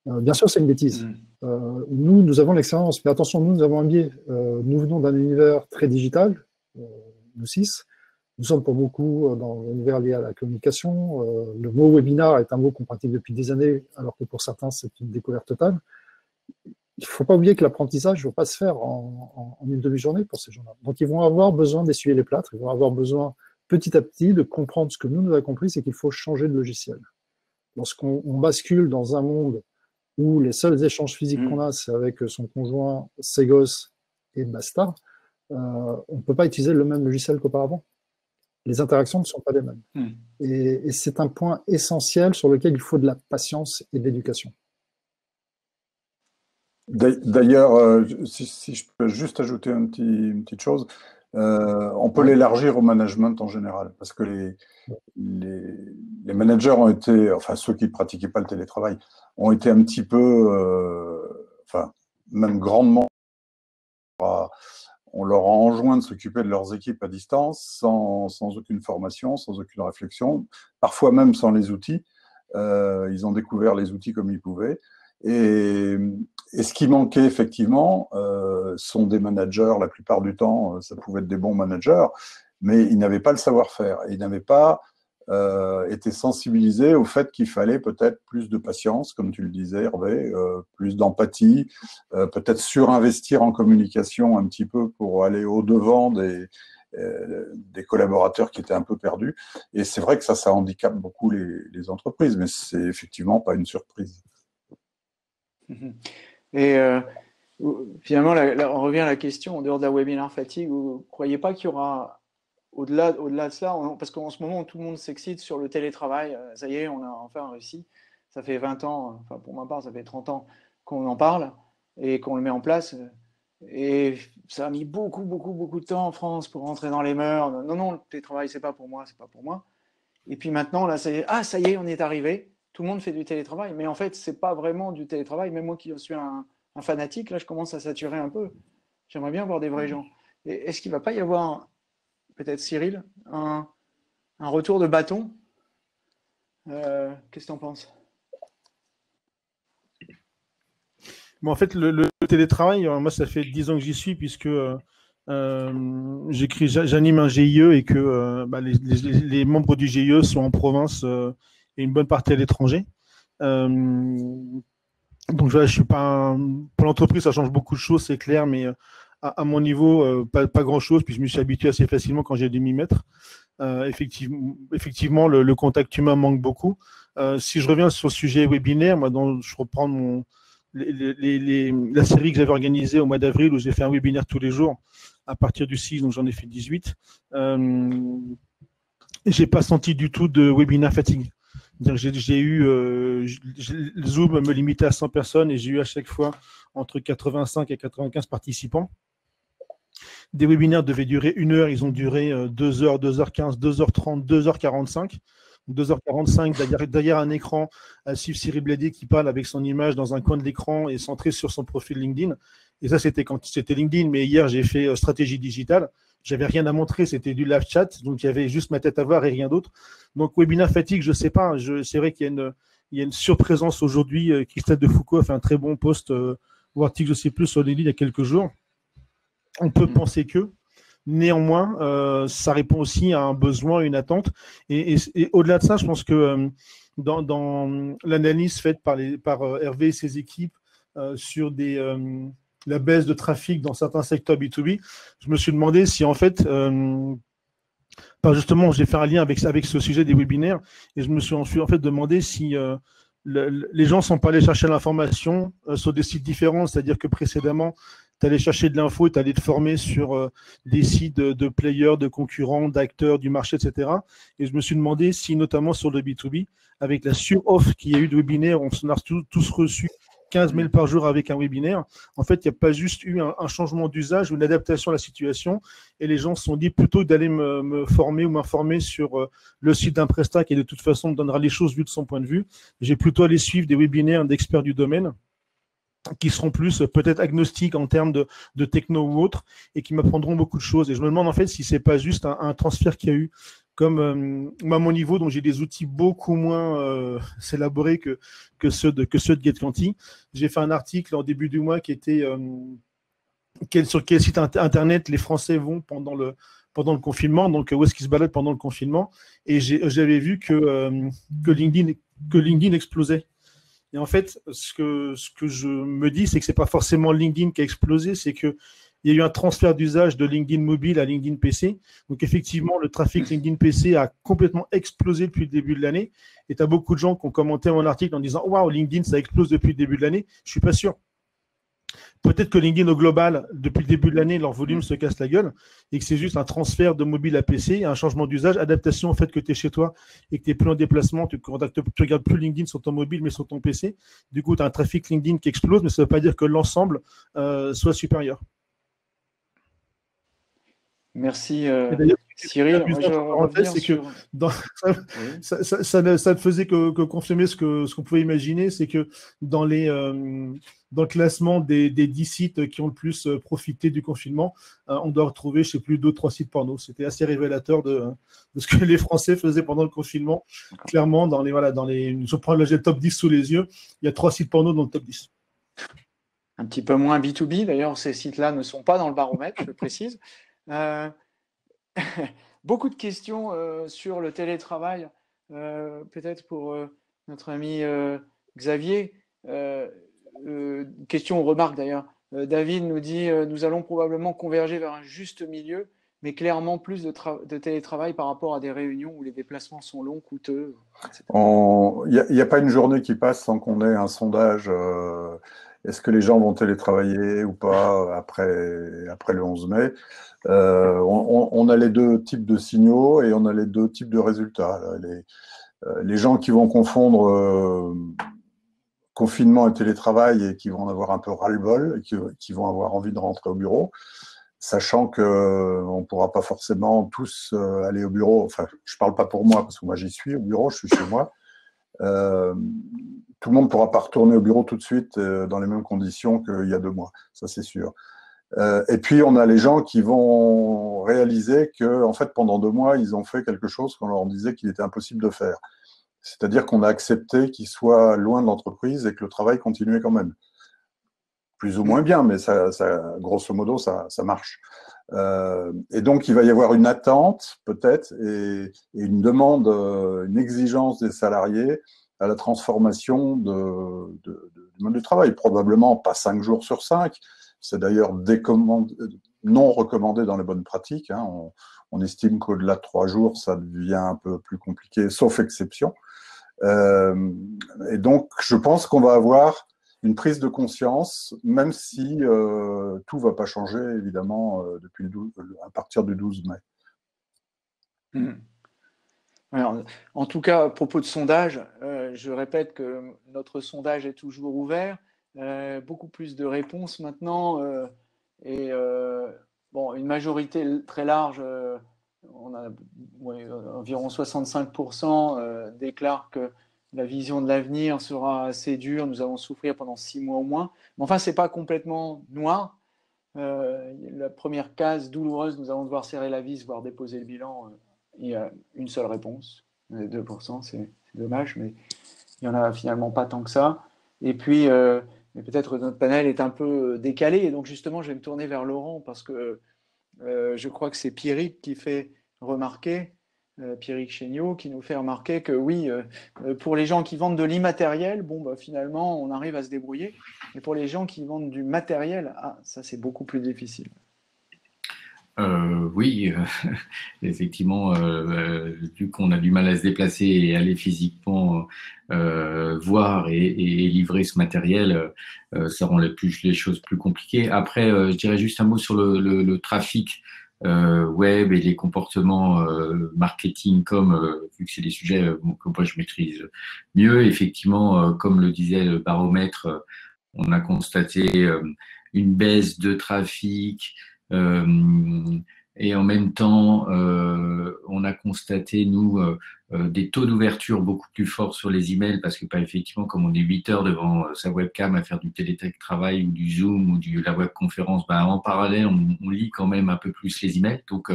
Bien sûr, c'est une bêtise. Nous avons l'expérience, mais attention, nous avons un biais. Nous venons d'un univers très digital, nous 6. Nous sommes pour beaucoup dans l'univers lié à la communication. Le mot webinar est un mot qu'on pratique depuis des années, alors que pour certains, c'est une découverte totale. Il ne faut pas oublier que l'apprentissage ne va pas se faire en une demi-journée pour ces gens-là. Donc, ils vont avoir besoin d'essuyer les plâtres, ils vont avoir besoin petit à petit de comprendre ce que nous avons compris, c'est qu'il faut changer de logiciel. Lorsqu'on bascule dans un monde où les seuls échanges physiques qu'on a, c'est avec son conjoint, ses gosses et basta, on ne peut pas utiliser le même logiciel qu'auparavant. Les interactions ne sont pas les mêmes. Et c'est un point essentiel sur lequel il faut de la patience et de l'éducation. D'ailleurs, si je peux juste ajouter une petite chose, on peut l'élargir au management en général, parce que les managers ont été, enfin ceux qui ne pratiquaient pas le télétravail, ont été un petit peu, enfin même grandement, on leur a enjoint de s'occuper de leurs équipes à distance, sans aucune formation, sans aucune réflexion, parfois même sans les outils. Ils ont découvert les outils comme ils pouvaient. Et ce qui manquait effectivement sont des managers, la plupart du temps, ça pouvait être des bons managers, mais ils n'avaient pas le savoir-faire. Ils n'avaient pas été sensibilisés au fait qu'il fallait peut-être plus de patience, comme tu le disais, Hervé, plus d'empathie, peut-être surinvestir en communication un petit peu pour aller au-devant des collaborateurs qui étaient un peu perdus. Et c'est vrai que ça handicape beaucoup les entreprises, mais c'est effectivement pas une surprise. Et finalement, on revient à la question, en dehors de la webinar fatigue, vous ne croyez pas qu'il y aura, au-delà de cela, parce qu'en ce moment, tout le monde s'excite sur le télétravail, ça y est, on a enfin réussi, ça fait 20 ans, enfin pour ma part, ça fait 30 ans qu'on en parle et qu'on le met en place, et ça a mis beaucoup de temps en France pour rentrer dans les mœurs. Non, le télétravail, c'est pas pour moi. Et puis maintenant, là, ça y est, on est arrivé. Tout le monde fait du télétravail, mais en fait, c'est pas vraiment du télétravail. Même moi qui suis un fanatique, là, je commence à saturer un peu. J'aimerais bien voir des vrais gens. Et est-ce qu'il ne va pas y avoir, peut-être Cyril, un retour de bâton? Qu'est-ce que tu en penses? Bon, en fait, le télétravail, moi, ça fait 10 ans que j'y suis, puisque j'anime un GIE et que les membres du GIE sont en province et une bonne partie à l'étranger. Donc, je suis pas pour l'entreprise, ça change beaucoup de choses, c'est clair, mais à mon niveau, pas grand-chose, puis je me suis habitué assez facilement quand j'ai dû m'y mettre. Effectivement, le contact humain manque beaucoup. Si je reviens sur le sujet webinaire, moi, je reprends la série que j'avais organisée au mois d'avril, où j'ai fait un webinaire tous les jours à partir du 6, donc j'en ai fait 18. J'ai pas senti du tout de webinaire fatigue. J'ai eu Zoom me limitait à 100 personnes et j'ai eu à chaque fois entre 85 et 95 participants. Des webinaires devaient durer 1 heure, ils ont duré 2 heures, 2h15, 2h30, 2h45. 2h45 derrière un écran, à suivre Cyril Blédier qui parle avec son image dans un coin de l'écran et centré sur son profil LinkedIn. Et ça, c'était quand c'était LinkedIn, mais hier, j'ai fait stratégie digitale. J'avais rien à montrer, c'était du live chat, donc il y avait juste ma tête à voir et rien d'autre. Donc, webinaire fatigue, je ne sais pas. C'est vrai qu'il y a une surprésence aujourd'hui. Christelle Defoucault a fait un très bon post ou article, je ne sais plus, sur LinkedIn il y a quelques jours. On peut penser que. Néanmoins, ça répond aussi à un besoin, une attente. Et au-delà de ça, je pense que dans l'analyse faite par Hervé et ses équipes sur la baisse de trafic dans certains secteurs B2B, je me suis demandé si en fait, justement, j'ai fait un lien avec ce sujet des webinaires et je me suis en fait demandé si les gens ne sont pas allés chercher l'information sur des sites différents, c'est-à-dire que précédemment, tu allais chercher de l'info et tu allais te former sur des sites de players, de concurrents, d'acteurs du marché, etc. Et je me suis demandé si, notamment sur le B2B, avec la sur-offre qu'il y a eu de webinaires, on s'en a tous reçu 15 mails par jour avec un webinaire. En fait, il n'y a pas juste eu un changement d'usage ou une adaptation à la situation et les gens se sont dit plutôt d'aller me former ou m'informer sur le site d'un prestat qui de toute façon me donnera les choses vues de son point de vue. J'ai plutôt allé suivre des webinaires d'experts du domaine qui seront plus peut-être agnostiques en termes de techno ou autre et qui m'apprendront beaucoup de choses. Et je me demande en fait si c'est pas juste un transfert qu'il y a eu comme à mon niveau, donc j'ai des outils beaucoup moins élaborés que ceux de GetQuanti. J'ai fait un article en début du mois qui était sur quel site internet les Français vont pendant le confinement, donc où est-ce qu'ils se baladent pendant le confinement. Et j'avais vu que LinkedIn explosait. Et en fait, ce que je me dis, c'est que ce n'est pas forcément LinkedIn qui a explosé, c'est qu'il y a eu un transfert d'usage de LinkedIn mobile à LinkedIn PC. Donc, effectivement, le trafic LinkedIn PC a complètement explosé depuis le début de l'année. Et tu as beaucoup de gens qui ont commenté mon article en disant « Waouh, LinkedIn, ça explose depuis le début de l'année ». Je ne suis pas sûr. Peut-être que LinkedIn, au global, depuis le début de l'année, leur volume se casse la gueule et que c'est juste un transfert de mobile à PC, un changement d'usage, adaptation au fait que tu es chez toi et que tu n'es plus en déplacement, tu ne regardes plus LinkedIn sur ton mobile mais sur ton PC. Du coup, tu as un trafic LinkedIn qui explose, mais ça ne veut pas dire que l'ensemble soit supérieur. Merci Cyril. C'est que ça ne faisait que confirmer ce qu'on pouvait imaginer, c'est que dans le classement des 10 sites qui ont le plus profité du confinement, on doit retrouver, je ne sais plus, 2-3 sites porno. C'était assez révélateur de ce que les Français faisaient pendant le confinement. Clairement, je prends le top 10 sous les yeux, il y a 3 sites porno dans le top 10. Un petit peu moins B2B, d'ailleurs, ces sites-là ne sont pas dans le baromètre, je le précise. Beaucoup de questions sur le télétravail, peut-être pour notre ami Xavier. Question ou remarque d'ailleurs. David nous dit nous allons probablement converger vers un juste milieu, mais clairement plus de télétravail par rapport à des réunions où les déplacements sont longs, coûteux. Il n'y a pas une journée qui passe sans qu'on ait un sondage. Est-ce que les gens vont télétravailler ou pas après le 11 mai? On a les deux types de signaux et on a les deux types de résultats. Les gens qui vont confondre confinement et télétravail et qui vont en avoir un peu ras-le-bol, qui vont avoir envie de rentrer au bureau, sachant qu'on ne pourra pas forcément tous aller au bureau. Enfin, je ne parle pas pour moi, parce que moi j'y suis au bureau, je suis chez moi. Tout le monde ne pourra pas retourner au bureau tout de suite dans les mêmes conditions qu'il y a 2 mois, ça c'est sûr. Et puis on a les gens qui vont réaliser que, en fait, pendant 2 mois, ils ont fait quelque chose qu'on leur disait qu'il était impossible de faire. C'est-à-dire qu'on a accepté qu'ils soient loin de l'entreprise et que le travail continuait quand même. Plus ou moins bien, mais grosso modo, ça marche. Et donc, il va y avoir une attente, peut-être, et une demande, une exigence des salariés à la transformation du monde du travail. Probablement pas 5 jours sur 5. C'est d'ailleurs non recommandé dans les bonnes pratiques. Hein. On estime qu'au-delà de 3 jours, ça devient un peu plus compliqué, sauf exception. Et donc, je pense qu'on va avoir une prise de conscience, même si tout ne va pas changer, évidemment, à partir du 12 mai. Alors, en tout cas, à propos de sondage, je répète que notre sondage est toujours ouvert. Beaucoup plus de réponses maintenant. Une majorité très large, on a environ 65% déclarent que la vision de l'avenir sera assez dure, nous allons souffrir pendant 6 mois au moins. Mais enfin, ce n'est pas complètement noir. La première case douloureuse, nous allons devoir serrer la vis, voire déposer le bilan. Il y a une seule réponse, 2%, c'est dommage, mais il n'y en a finalement pas tant que ça. Et puis, mais peut-être notre panel est un peu décalé, et donc justement, je vais me tourner vers Laurent, parce que je crois que c'est Pierrick qui fait remarquer Pierrick Chéniaud, qui nous fait remarquer que oui, pour les gens qui vendent de l'immatériel, bon, bah, finalement, on arrive à se débrouiller. Mais pour les gens qui vendent du matériel, ça, c'est beaucoup plus difficile. Oui, effectivement, vu qu'on a du mal à se déplacer et aller physiquement voir et livrer ce matériel, ça rend les choses plus compliquées. Après, je dirais juste un mot sur le trafic web et les comportements marketing, vu que c'est des sujets que moi je maîtrise mieux. Effectivement, comme le disait le baromètre, on a constaté une baisse de trafic. Et en même temps, on a constaté, nous, des taux d'ouverture beaucoup plus forts sur les emails parce que, effectivement, comme on est 8 heures devant sa webcam à faire du télétravail ou du Zoom ou la webconférence, en parallèle, on lit quand même un peu plus les emails. Donc,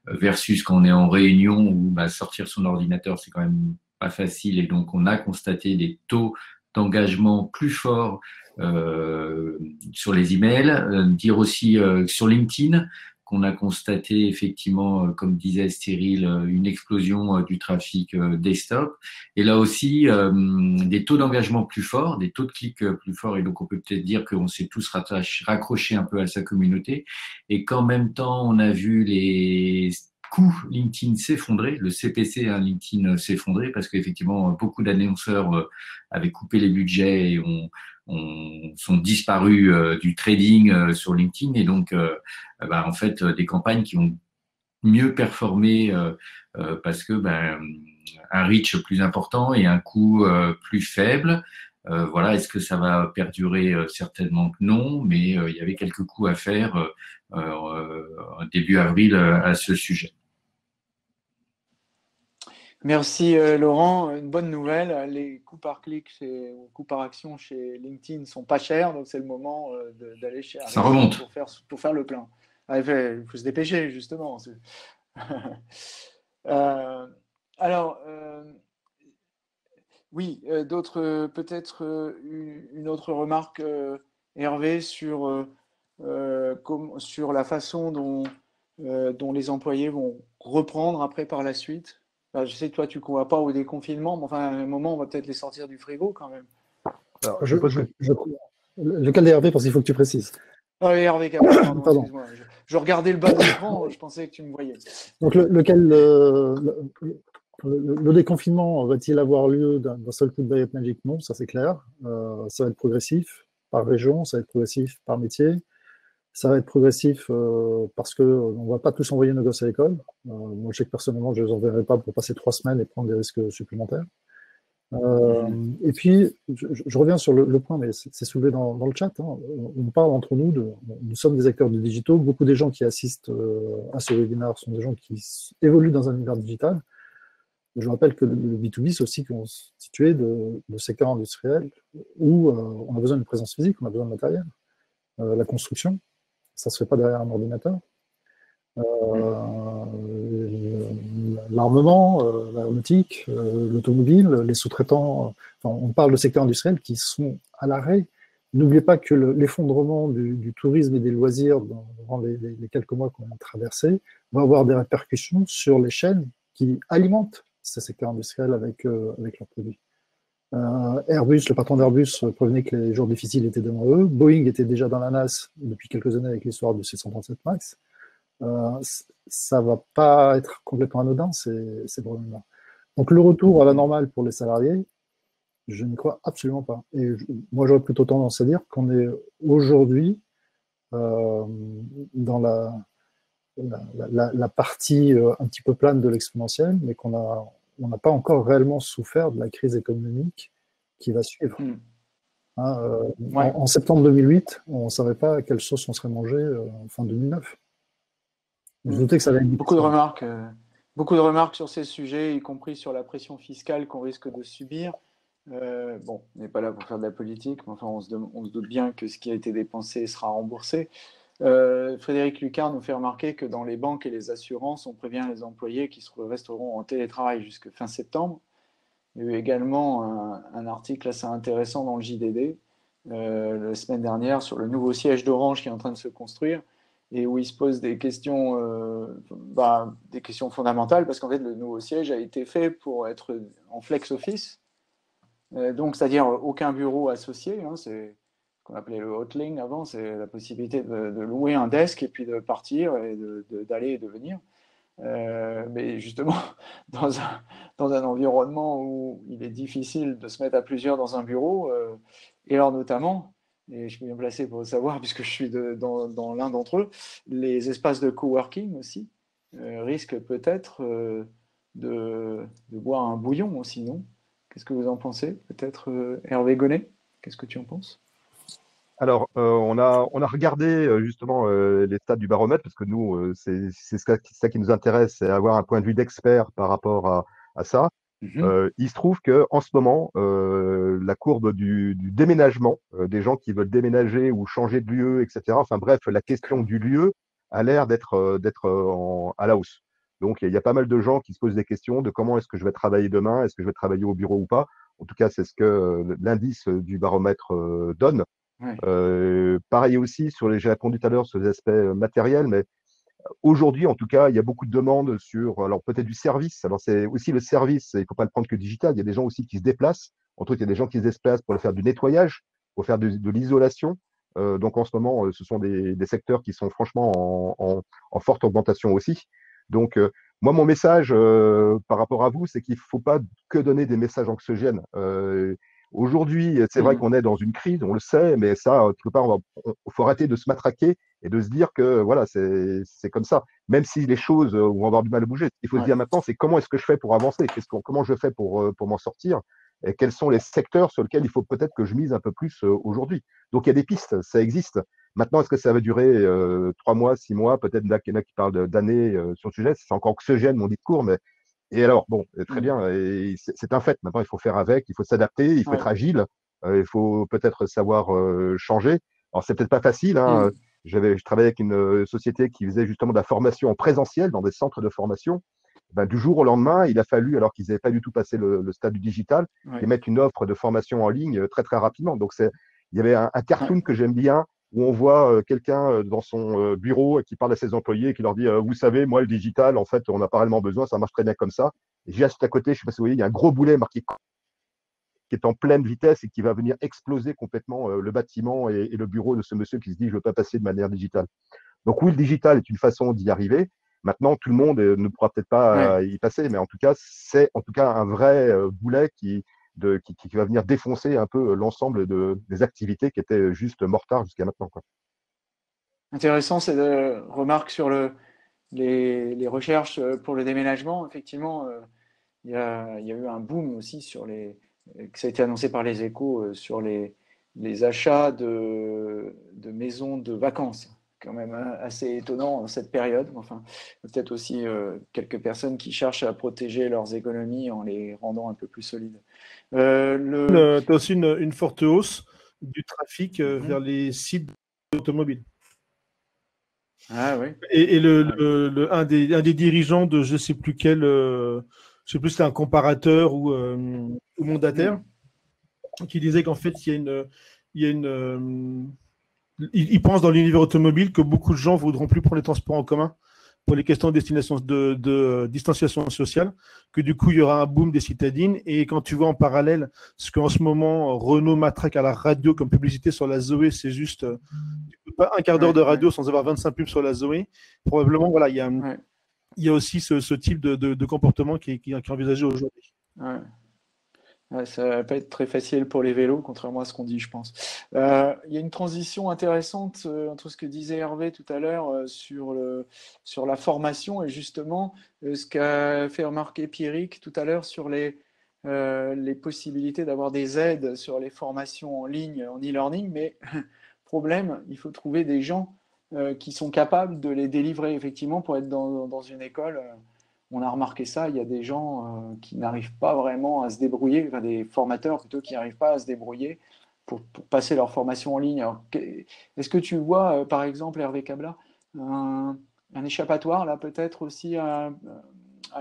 versus quand on est en réunion où sortir son ordinateur, c'est quand même pas facile. Et donc, on a constaté des taux d'engagement plus forts sur les emails. Dire aussi sur LinkedIn qu'on a constaté effectivement, comme disait Cyril, une explosion du trafic desktop. Et là aussi, des taux d'engagement plus forts, des taux de clics plus forts. Et donc, on peut peut-être dire qu'on s'est tous raccrochés un peu à sa communauté. Et qu'en même temps, on a vu les coûts LinkedIn s'effondrer, le CPC LinkedIn s'effondrer parce qu'effectivement, beaucoup d'annonceurs avaient coupé les budgets et sont disparus du trading sur LinkedIn. Et donc, en fait, des campagnes qui ont mieux performé parce que un reach plus important et un coût plus faible. Voilà, est-ce que ça va perdurer? Certainement que non, mais il y avait quelques coups à faire début avril à ce sujet. Merci Laurent. Une bonne nouvelle, les coûts par clic ou coûts par action chez LinkedIn ne sont pas chers, donc c'est le moment d'aller chez Ça remonte. pour faire le plein. Il faut se dépêcher, justement. Alors, oui, peut-être une autre remarque, Hervé, sur la façon dont les employés vont reprendre après par la suite. Je sais que toi, tu ne crois pas au déconfinement, mais enfin, à un moment, on va peut-être les sortir du frigo quand même. Alors, lequel est Hervé, parce qu'il faut que tu précises. Ah oui, Hervé Cabot, pardon. Excuse-moi. Je regardais le bas de l'écran, je pensais que tu me voyais. Donc, le déconfinement va-t-il avoir lieu d'un seul coup de baguette magique? Non, ça c'est clair. Ça va être progressif par région, ça va être progressif par métier. Ça va être progressif parce qu'on ne va pas tous envoyer nos gosses à l'école. Moi, je sais que personnellement, je ne les enverrai pas pour passer 3 semaines et prendre des risques supplémentaires. Et puis, je reviens sur le point, mais c'est soulevé dans le chat. On parle entre nous, nous sommes des acteurs du digital. Beaucoup des gens qui assistent à ce webinaire sont des gens qui évoluent dans un univers digital. Je rappelle que le B2B, c'est aussi constitué de secteurs industriels où on a besoin d'une présence physique, on a besoin de matériel. La construction, ça ne se fait pas derrière un ordinateur. L'armement, l'aéronautique, l'automobile, les sous-traitants, on parle de secteurs industriels qui sont à l'arrêt. N'oubliez pas que l'effondrement du tourisme et des loisirs durant les quelques mois qu'on a traversés va avoir des répercussions sur les chaînes qui alimentent ces secteurs industriels avec leurs produits. Airbus, le patron d'Airbus prévenait que les jours difficiles étaient devant eux. Boeing était déjà dans la NAS depuis quelques années avec l'histoire du 737 MAX. Ça va pas être complètement anodin, ces problèmes-là. Donc le retour à la normale pour les salariés, je n'y crois absolument pas. Et moi, j'aurais plutôt tendance à dire qu'on est aujourd'hui dans la partie un petit peu plane de l'exponentielle, mais qu'on n'a pas encore réellement souffert de la crise économique qui va suivre. En septembre 2008, on ne savait pas à quelle sauce on serait mangé en fin 2009. Je doutais que ça allait être beaucoup de remarques sur ces sujets, y compris sur la pression fiscale qu'on risque de subir. On n'est pas là pour faire de la politique, mais enfin, on se doute bien que ce qui a été dépensé sera remboursé. Frédéric Lucard nous fait remarquer que dans les banques et les assurances, on prévient les employés qui resteront en télétravail jusqu'à fin septembre. Il y a eu également un article assez intéressant dans le JDD la semaine dernière sur le nouveau siège d'Orange qui est en train de se construire et où ils se posent des questions fondamentales, parce qu'en fait, le nouveau siège a été fait pour être en flex office, donc c'est-à-dire aucun bureau associé, hein, c'est ce qu'on appelait le hotling avant, c'est la possibilité de louer un desk et puis de partir et d'aller et de venir. Mais justement, dans un environnement où il est difficile de se mettre à plusieurs dans un bureau, et alors notamment, et je suis bien placé pour le savoir puisque je suis dans l'un d'entre eux, les espaces de coworking aussi risquent peut-être de boire un bouillon aussi, non? Qu'est-ce que vous en pensez? Peut-être Hervé Gonnet, qu'est-ce que tu en penses? Alors, on a regardé justement les stats du baromètre, parce que nous, c'est ça qui nous intéresse, c'est avoir un point de vue d'expert par rapport à ça. Il se trouve que en ce moment, la courbe du déménagement, des gens qui veulent déménager ou changer de lieu, etc., enfin bref, la question du lieu a l'air d'être à la hausse. Donc, il y a pas mal de gens qui se posent des questions de comment est-ce que je vais travailler demain, est-ce que je vais travailler au bureau ou pas. En tout cas, c'est ce que l'indice du baromètre donne. Ouais. Pareil aussi, j'ai répondu tout à l'heure sur les aspects matériels, mais aujourd'hui, en tout cas, il y a beaucoup de demandes sur, alors peut-être du service. Alors c'est aussi le service, il ne faut pas le prendre que digital. Il y a des gens aussi qui se déplacent. Entre autres, il y a des gens qui se déplacent pour faire du nettoyage, pour faire de l'isolation. Donc en ce moment, ce sont des secteurs qui sont franchement en forte augmentation aussi. Donc moi, mon message par rapport à vous, c'est qu'il ne faut pas que donner des messages anxiogènes. Aujourd'hui, c'est vrai qu'on est dans une crise, on le sait, mais ça, quelque part, il faut arrêter de se matraquer et de se dire que voilà, c'est comme ça. Même si les choses vont avoir du mal à bouger, il faut se dire maintenant, c'est comment est-ce que je fais pour avancer, comment je fais pour m'en sortir, et quels sont les secteurs sur lesquels il faut peut-être que je mise un peu plus aujourd'hui. Donc il y a des pistes, ça existe. Maintenant, est-ce que ça va durer 3 mois, 6 mois, peut-être là, qu'il y en a qui parlent d'années sur le sujet, c'est encore oxygène mon discours, mais et alors, bon, très bien, et c'est un fait. Maintenant, il faut faire avec, il faut s'adapter, il faut être agile, il faut peut-être savoir changer. Alors, c'est peut-être pas facile, hein. Je travaillais avec une société qui faisait justement de la formation en présentiel dans des centres de formation. Ben, du jour au lendemain, il a fallu, alors qu'ils n'avaient pas du tout passé le stade du digital, mettre une offre de formation en ligne très, très rapidement. Donc, il y avait un cartoon que j'aime bien, où on voit quelqu'un dans son bureau qui parle à ses employés et qui leur dit vous savez, moi, le digital, en fait, on n'a pas réellement besoin, ça marche très bien comme ça. Et juste à côté, je ne sais pas si vous voyez, il y a un gros boulet marqué qui est en pleine vitesse et qui va venir exploser complètement le bâtiment et le bureau de ce monsieur qui se dit je ne veux pas passer de manière digitale. Donc oui, le digital est une façon d'y arriver. Maintenant, tout le monde ne pourra peut-être pas y passer, mais en tout cas, c'est en tout cas un vrai boulet qui va venir défoncer un peu l'ensemble des activités qui étaient juste mortards jusqu'à maintenant, quoi. Intéressant, c'est de remarques sur les recherches pour le déménagement. Effectivement, il y a eu un boom aussi que ça a été annoncé par les Échos sur les achats de maisons de vacances. Quand même assez étonnant dans cette période. Enfin, peut-être aussi quelques personnes qui cherchent à protéger leurs économies en les rendant un peu plus solides. Tu as aussi une forte hausse du trafic vers les sites automobiles. Ah oui. Et un des dirigeants de je ne sais plus quel, je sais plus si c'est un comparateur ou mandataire, qui disait qu'en fait, il pense dans l'univers automobile que beaucoup de gens ne voudront plus prendre les transports en commun pour les questions de distanciation sociale, que du coup, il y aura un boom des citadines. Et quand tu vois en parallèle ce qu'en ce moment, Renault matraque à la radio comme publicité sur la Zoé, c'est juste pas un quart d'heure de radio sans avoir 25 pubs sur la Zoé. Probablement, voilà, il y a aussi ce type de comportement qui est envisagé aujourd'hui. Ça ne va pas être très facile pour les vélos, contrairement à ce qu'on dit, je pense. Il y a une transition intéressante entre ce que disait Hervé tout à l'heure sur la formation et justement ce qu'a fait remarquer Pierrick tout à l'heure sur les possibilités d'avoir des aides sur les formations en ligne, en e-learning. Mais problème, il faut trouver des gens qui sont capables de les délivrer effectivement pour être dans une école. On a remarqué ça, il y a des gens qui n'arrivent pas vraiment à se débrouiller, enfin des formateurs plutôt qui n'arrivent pas à se débrouiller pour passer leur formation en ligne. Alors, est-ce que tu vois, par exemple, Hervé Cabla, un échappatoire là peut-être aussi à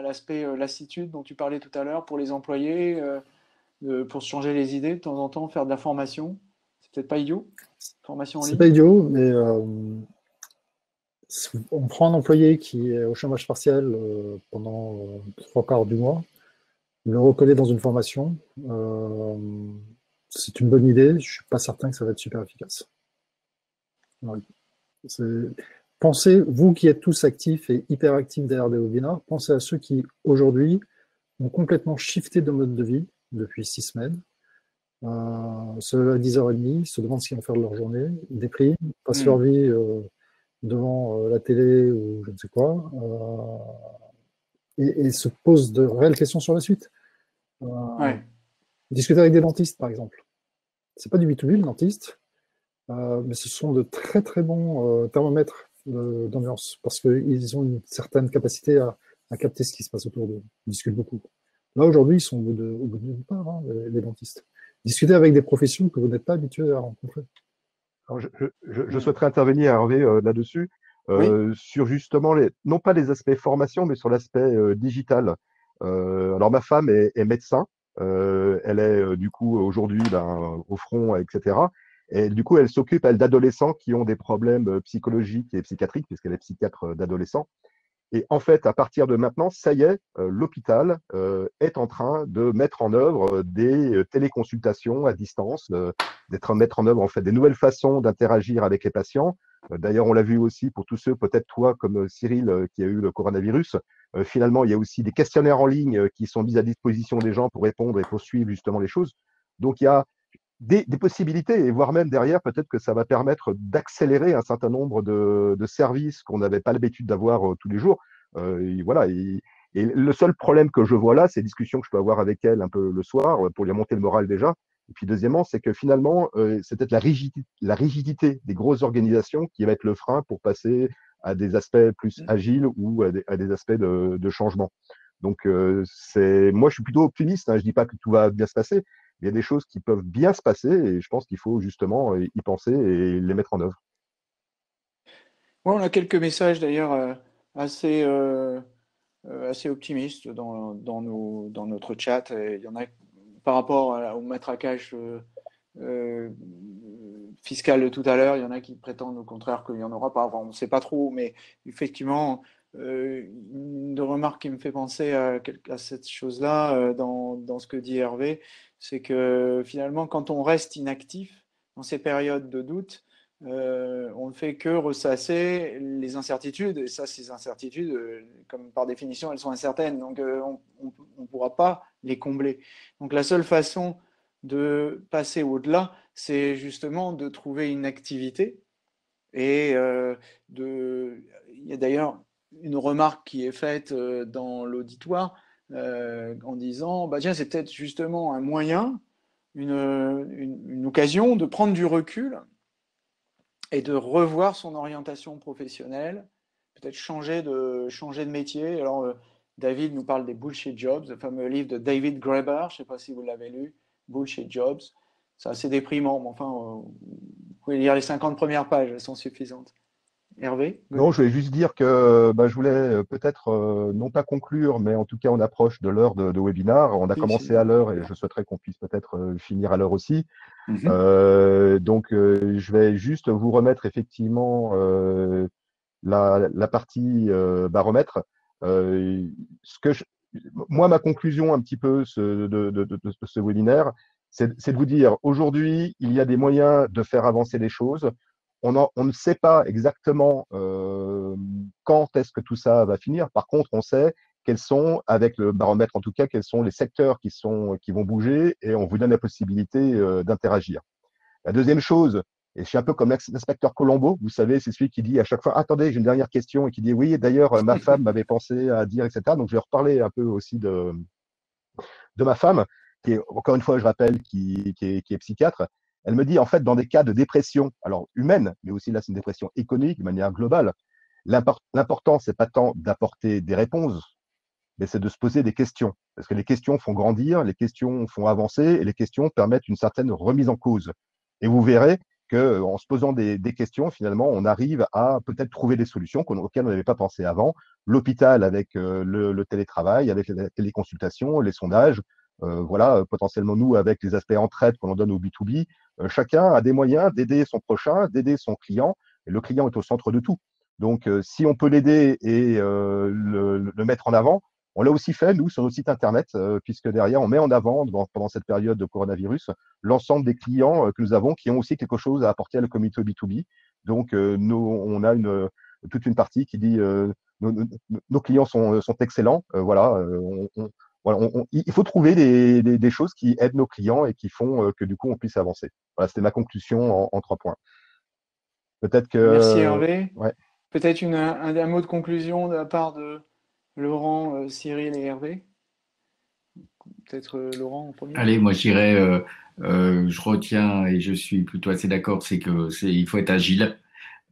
l'aspect lassitude dont tu parlais tout à l'heure pour les employés, pour se changer les idées de temps en temps, faire de la formation? C'est peut-être pas idiot, formation en ligne? C'est pas idiot, mais On prend un employé qui est au chômage partiel pendant 3/4 du mois, on le reconnaît dans une formation. C'est une bonne idée, je ne suis pas certain que ça va être super efficace. Ouais. Pensez, vous qui êtes tous actifs et hyper actifs derrière des webinars, pensez à ceux qui, aujourd'hui, ont complètement shifté de mode de vie depuis 6 semaines. Se lèvent à 10h30, se demandent ce qu'ils vont faire de leur journée, dépriment, passent leur vie devant la télé ou je ne sais quoi, et se posent de réelles questions sur la suite. Discuter avec des dentistes, par exemple. C'est pas du B2B, le dentiste, mais ce sont de très très bons thermomètres d'ambiance, parce qu'ils ont une certaine capacité à capter ce qui se passe autour d'eux. Ils discutent beaucoup. Là, aujourd'hui, ils sont au bout de nulle part, hein, les dentistes. Discuter avec des professions que vous n'êtes pas habitués à rencontrer. Alors, je souhaiterais intervenir, Hervé, là-dessus, sur justement, non pas les aspects formation, mais sur l'aspect digital. Alors, ma femme est médecin. Elle est, du coup, aujourd'hui au front, etc. Et du coup, elle s'occupe, elle, d'adolescents qui ont des problèmes psychologiques et psychiatriques, puisqu'elle est psychiatre d'adolescents. Et en fait, à partir de maintenant, ça y est, l'hôpital est en train de mettre en œuvre des téléconsultations à distance, mettre en œuvre en fait des nouvelles façons d'interagir avec les patients. D'ailleurs, on l'a vu aussi pour tous ceux, peut-être toi comme Cyril, qui a eu le coronavirus. Finalement, il y a aussi des questionnaires en ligne qui sont mis à disposition des gens pour répondre et pour suivre justement les choses. Donc, il y a des possibilités, et voire même derrière, peut-être que ça va permettre d'accélérer un certain nombre de services qu'on n'avait pas l'habitude d'avoir tous les jours. Et voilà. Et le seul problème que je vois là, c'est les discussions que je peux avoir avec elle un peu le soir pour lui monter le moral déjà. Et puis deuxièmement, c'est que finalement, c'est peut-être la rigidité des grosses organisations qui va être le frein pour passer à des aspects plus agiles ou à des aspects de changement. Donc, moi, je suis plutôt optimiste. Hein. Je dis pas que tout va bien se passer. Il y a des choses qui peuvent bien se passer et je pense qu'il faut justement y penser et les mettre en œuvre. Ouais, on a quelques messages d'ailleurs assez, assez optimistes dans notre chat. Et il y en a par rapport au matraquage fiscal de tout à l'heure, il y en a qui prétendent au contraire qu'il n'y en aura pas. Enfin, on ne sait pas trop, mais effectivement, une remarque qui me fait penser à cette chose-là dans ce que dit Hervé, c'est que finalement, quand on reste inactif dans ces périodes de doute, on ne fait que ressasser les incertitudes. Et ça, ces incertitudes, comme par définition, elles sont incertaines. Donc, on ne pourra pas les combler. Donc, la seule façon de passer au-delà, c'est justement de trouver une activité. Et il y a d'ailleurs une remarque qui est faite dans l'auditoire en disant bah, tiens, c'est peut-être justement un moyen, une occasion de prendre du recul et de revoir son orientation professionnelle, peut-être changer de métier. Alors, David nous parle des bullshit jobs, le fameux livre de David Graeber, je ne sais pas si vous l'avez lu, Bullshit Jobs. C'est assez déprimant, mais enfin, vous pouvez lire les 50 premières pages, elles sont suffisantes. Hervé? Non, je voulais juste dire que je voulais peut-être, non pas conclure, mais en tout cas, on approche de l'heure de webinar. On a commencé à l'heure et je souhaiterais qu'on puisse peut-être finir à l'heure aussi. Donc, je vais juste vous remettre effectivement la partie baromètre. Moi, ma conclusion un petit peu de ce webinaire, c'est de vous dire, aujourd'hui, il y a des moyens de faire avancer les choses. On ne sait pas exactement quand est-ce que tout ça va finir. Par contre, on sait quels sont, avec le baromètre en tout cas, quels sont les secteurs qui vont bouger et on vous donne la possibilité d'interagir. La deuxième chose, et je suis un peu comme l'inspecteur Colombo, vous savez, c'est celui qui dit à chaque fois, attendez, j'ai une dernière question, et qui dit, oui, d'ailleurs, ma femme m'avait pensé à dire, etc. Donc, je vais reparler un peu aussi de ma femme, qui est, encore une fois, je rappelle, qui est psychiatre. Elle me dit, en fait, dans des cas de dépression, alors humaine, mais aussi là, c'est une dépression économique de manière globale, l'important, c'est pas tant d'apporter des réponses, mais c'est de se poser des questions. Parce que les questions font grandir, les questions font avancer, et les questions permettent une certaine remise en cause. Et vous verrez qu'en se posant des questions, finalement, on arrive à peut-être trouver des solutions auxquelles on n'avait pas pensé avant. L'hôpital avec le télétravail, avec les téléconsultations, les sondages, voilà, potentiellement nous avec les aspects entraide qu'on en donne au B2B. Chacun a des moyens d'aider son prochain, d'aider son client. Et le client est au centre de tout. Donc, si on peut l'aider et le mettre en avant, on l'a aussi fait, nous, sur notre site Internet, puisque derrière, on met en avant, pendant cette période de coronavirus, l'ensemble des clients que nous avons qui ont aussi quelque chose à apporter à la communauté B2B. Donc, on a toute une partie qui dit nos clients sont excellents. Voilà, il faut trouver des choses qui aident nos clients et qui font que du coup, on puisse avancer. Voilà, c'était ma conclusion en 3 points. Peut-être que… Merci Hervé. Ouais. Peut-être un mot de conclusion de la part de Laurent, Cyril et Hervé. Peut-être Laurent en premier. Allez, moi je dirais, je retiens et je suis plutôt assez d'accord, il faut être agile.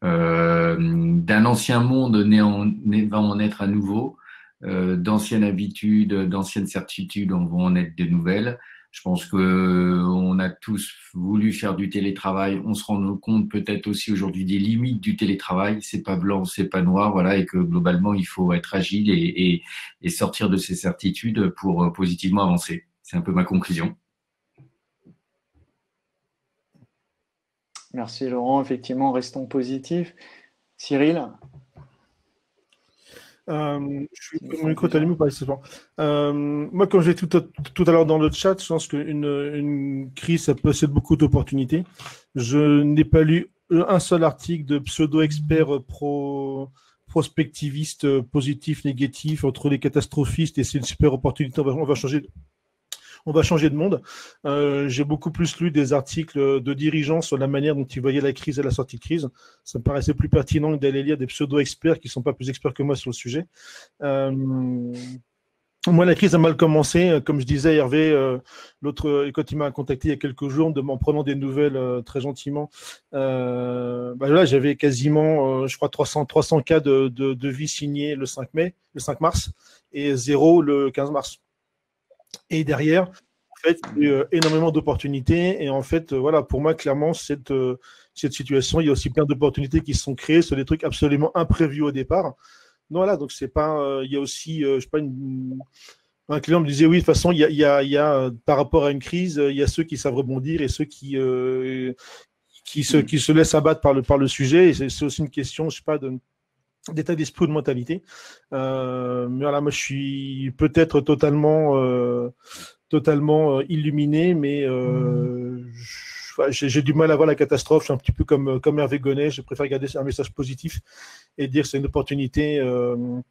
D'un ancien monde va en naître à nouveau. D'anciennes habitudes, d'anciennes certitudes, on va en naître de nouvelles. Je pense qu'on a tous voulu faire du télétravail. On se rend compte peut-être aussi aujourd'hui des limites du télétravail. C'est pas blanc, c'est pas noir, voilà, et que globalement il faut être agile et sortir de ces certitudes pour positivement avancer. C'est un peu ma conclusion. Merci Laurent. Effectivement, restons positifs. Cyril? Je suis mon micro est allumé ou pas, moi, comme j'ai tout à l'heure dans le chat, je pense qu'une crise, ça possède beaucoup d'opportunités. Je n'ai pas lu un seul article de pseudo-experts prospectivistes, positifs, négatifs, entre les catastrophistes, et c'est une super opportunité, on va changer de monde. J'ai beaucoup plus lu des articles de dirigeants sur la manière dont ils voyaient la crise et la sortie de crise. Ça me paraissait plus pertinent que d'aller lire des pseudo-experts qui ne sont pas plus experts que moi sur le sujet. Moi, la crise a mal commencé. Comme je disais, Hervé, quand il m'a contacté il y a quelques jours, en prenant des nouvelles très gentiment, là, j'avais quasiment, je crois, 300 cas de devis signés le 5 mars, et 0 le 15 mars. Et derrière, en fait, il y a eu énormément d'opportunités. Et en fait, voilà, pour moi, clairement, cette situation, il y a aussi plein d'opportunités qui se sont créées sur des trucs absolument imprévus au départ. Donc voilà, donc c'est pas. Il y a aussi, je sais pas, un client me disait oui, de toute façon, il y a par rapport à une crise, il y a ceux qui savent rebondir et ceux qui se laissent abattre par le sujet. Et c'est aussi une question, je sais pas, d'état d'esprit ou de mentalité. Mais voilà, moi je suis peut-être totalement illuminé, mais j'ai du mal à voir la catastrophe. Je suis un petit peu comme Hervé Gonnet, je préfère garder un message positif et dire que c'est une opportunité, une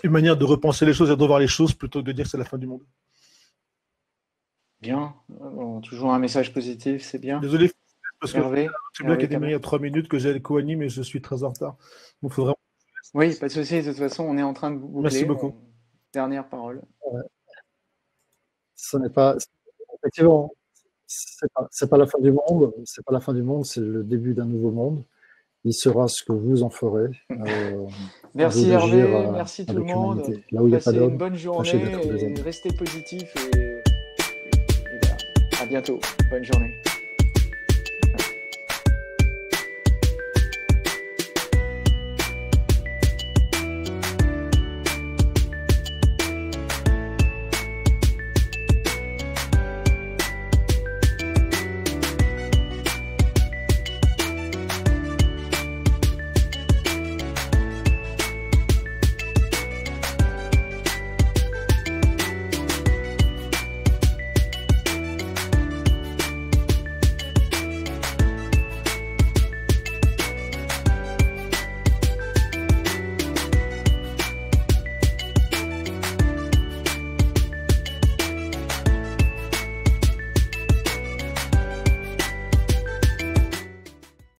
manière de repenser les choses et de revoir les choses plutôt que de dire que c'est la fin du monde. Bien, toujours un message positif, c'est bien. Désolé, parce que Hervé, c'est bien qu'il y a il y a 3 minutes que j'ai co-anime et je suis très en retard. Donc, il faut vraiment… Oui, pas de souci. De toute façon, on est en train de boucler. Merci beaucoup. Dernière parole. Ouais. Ce n'est pas, effectivement, c'est pas la fin du monde. C'est pas la fin du monde. C'est le début d'un nouveau monde. Il sera ce que vous en ferez. Merci Hervé, merci tout le monde. Là où il n'y a pas d'homme, une bonne journée et restez positifs et à bientôt. Bonne journée.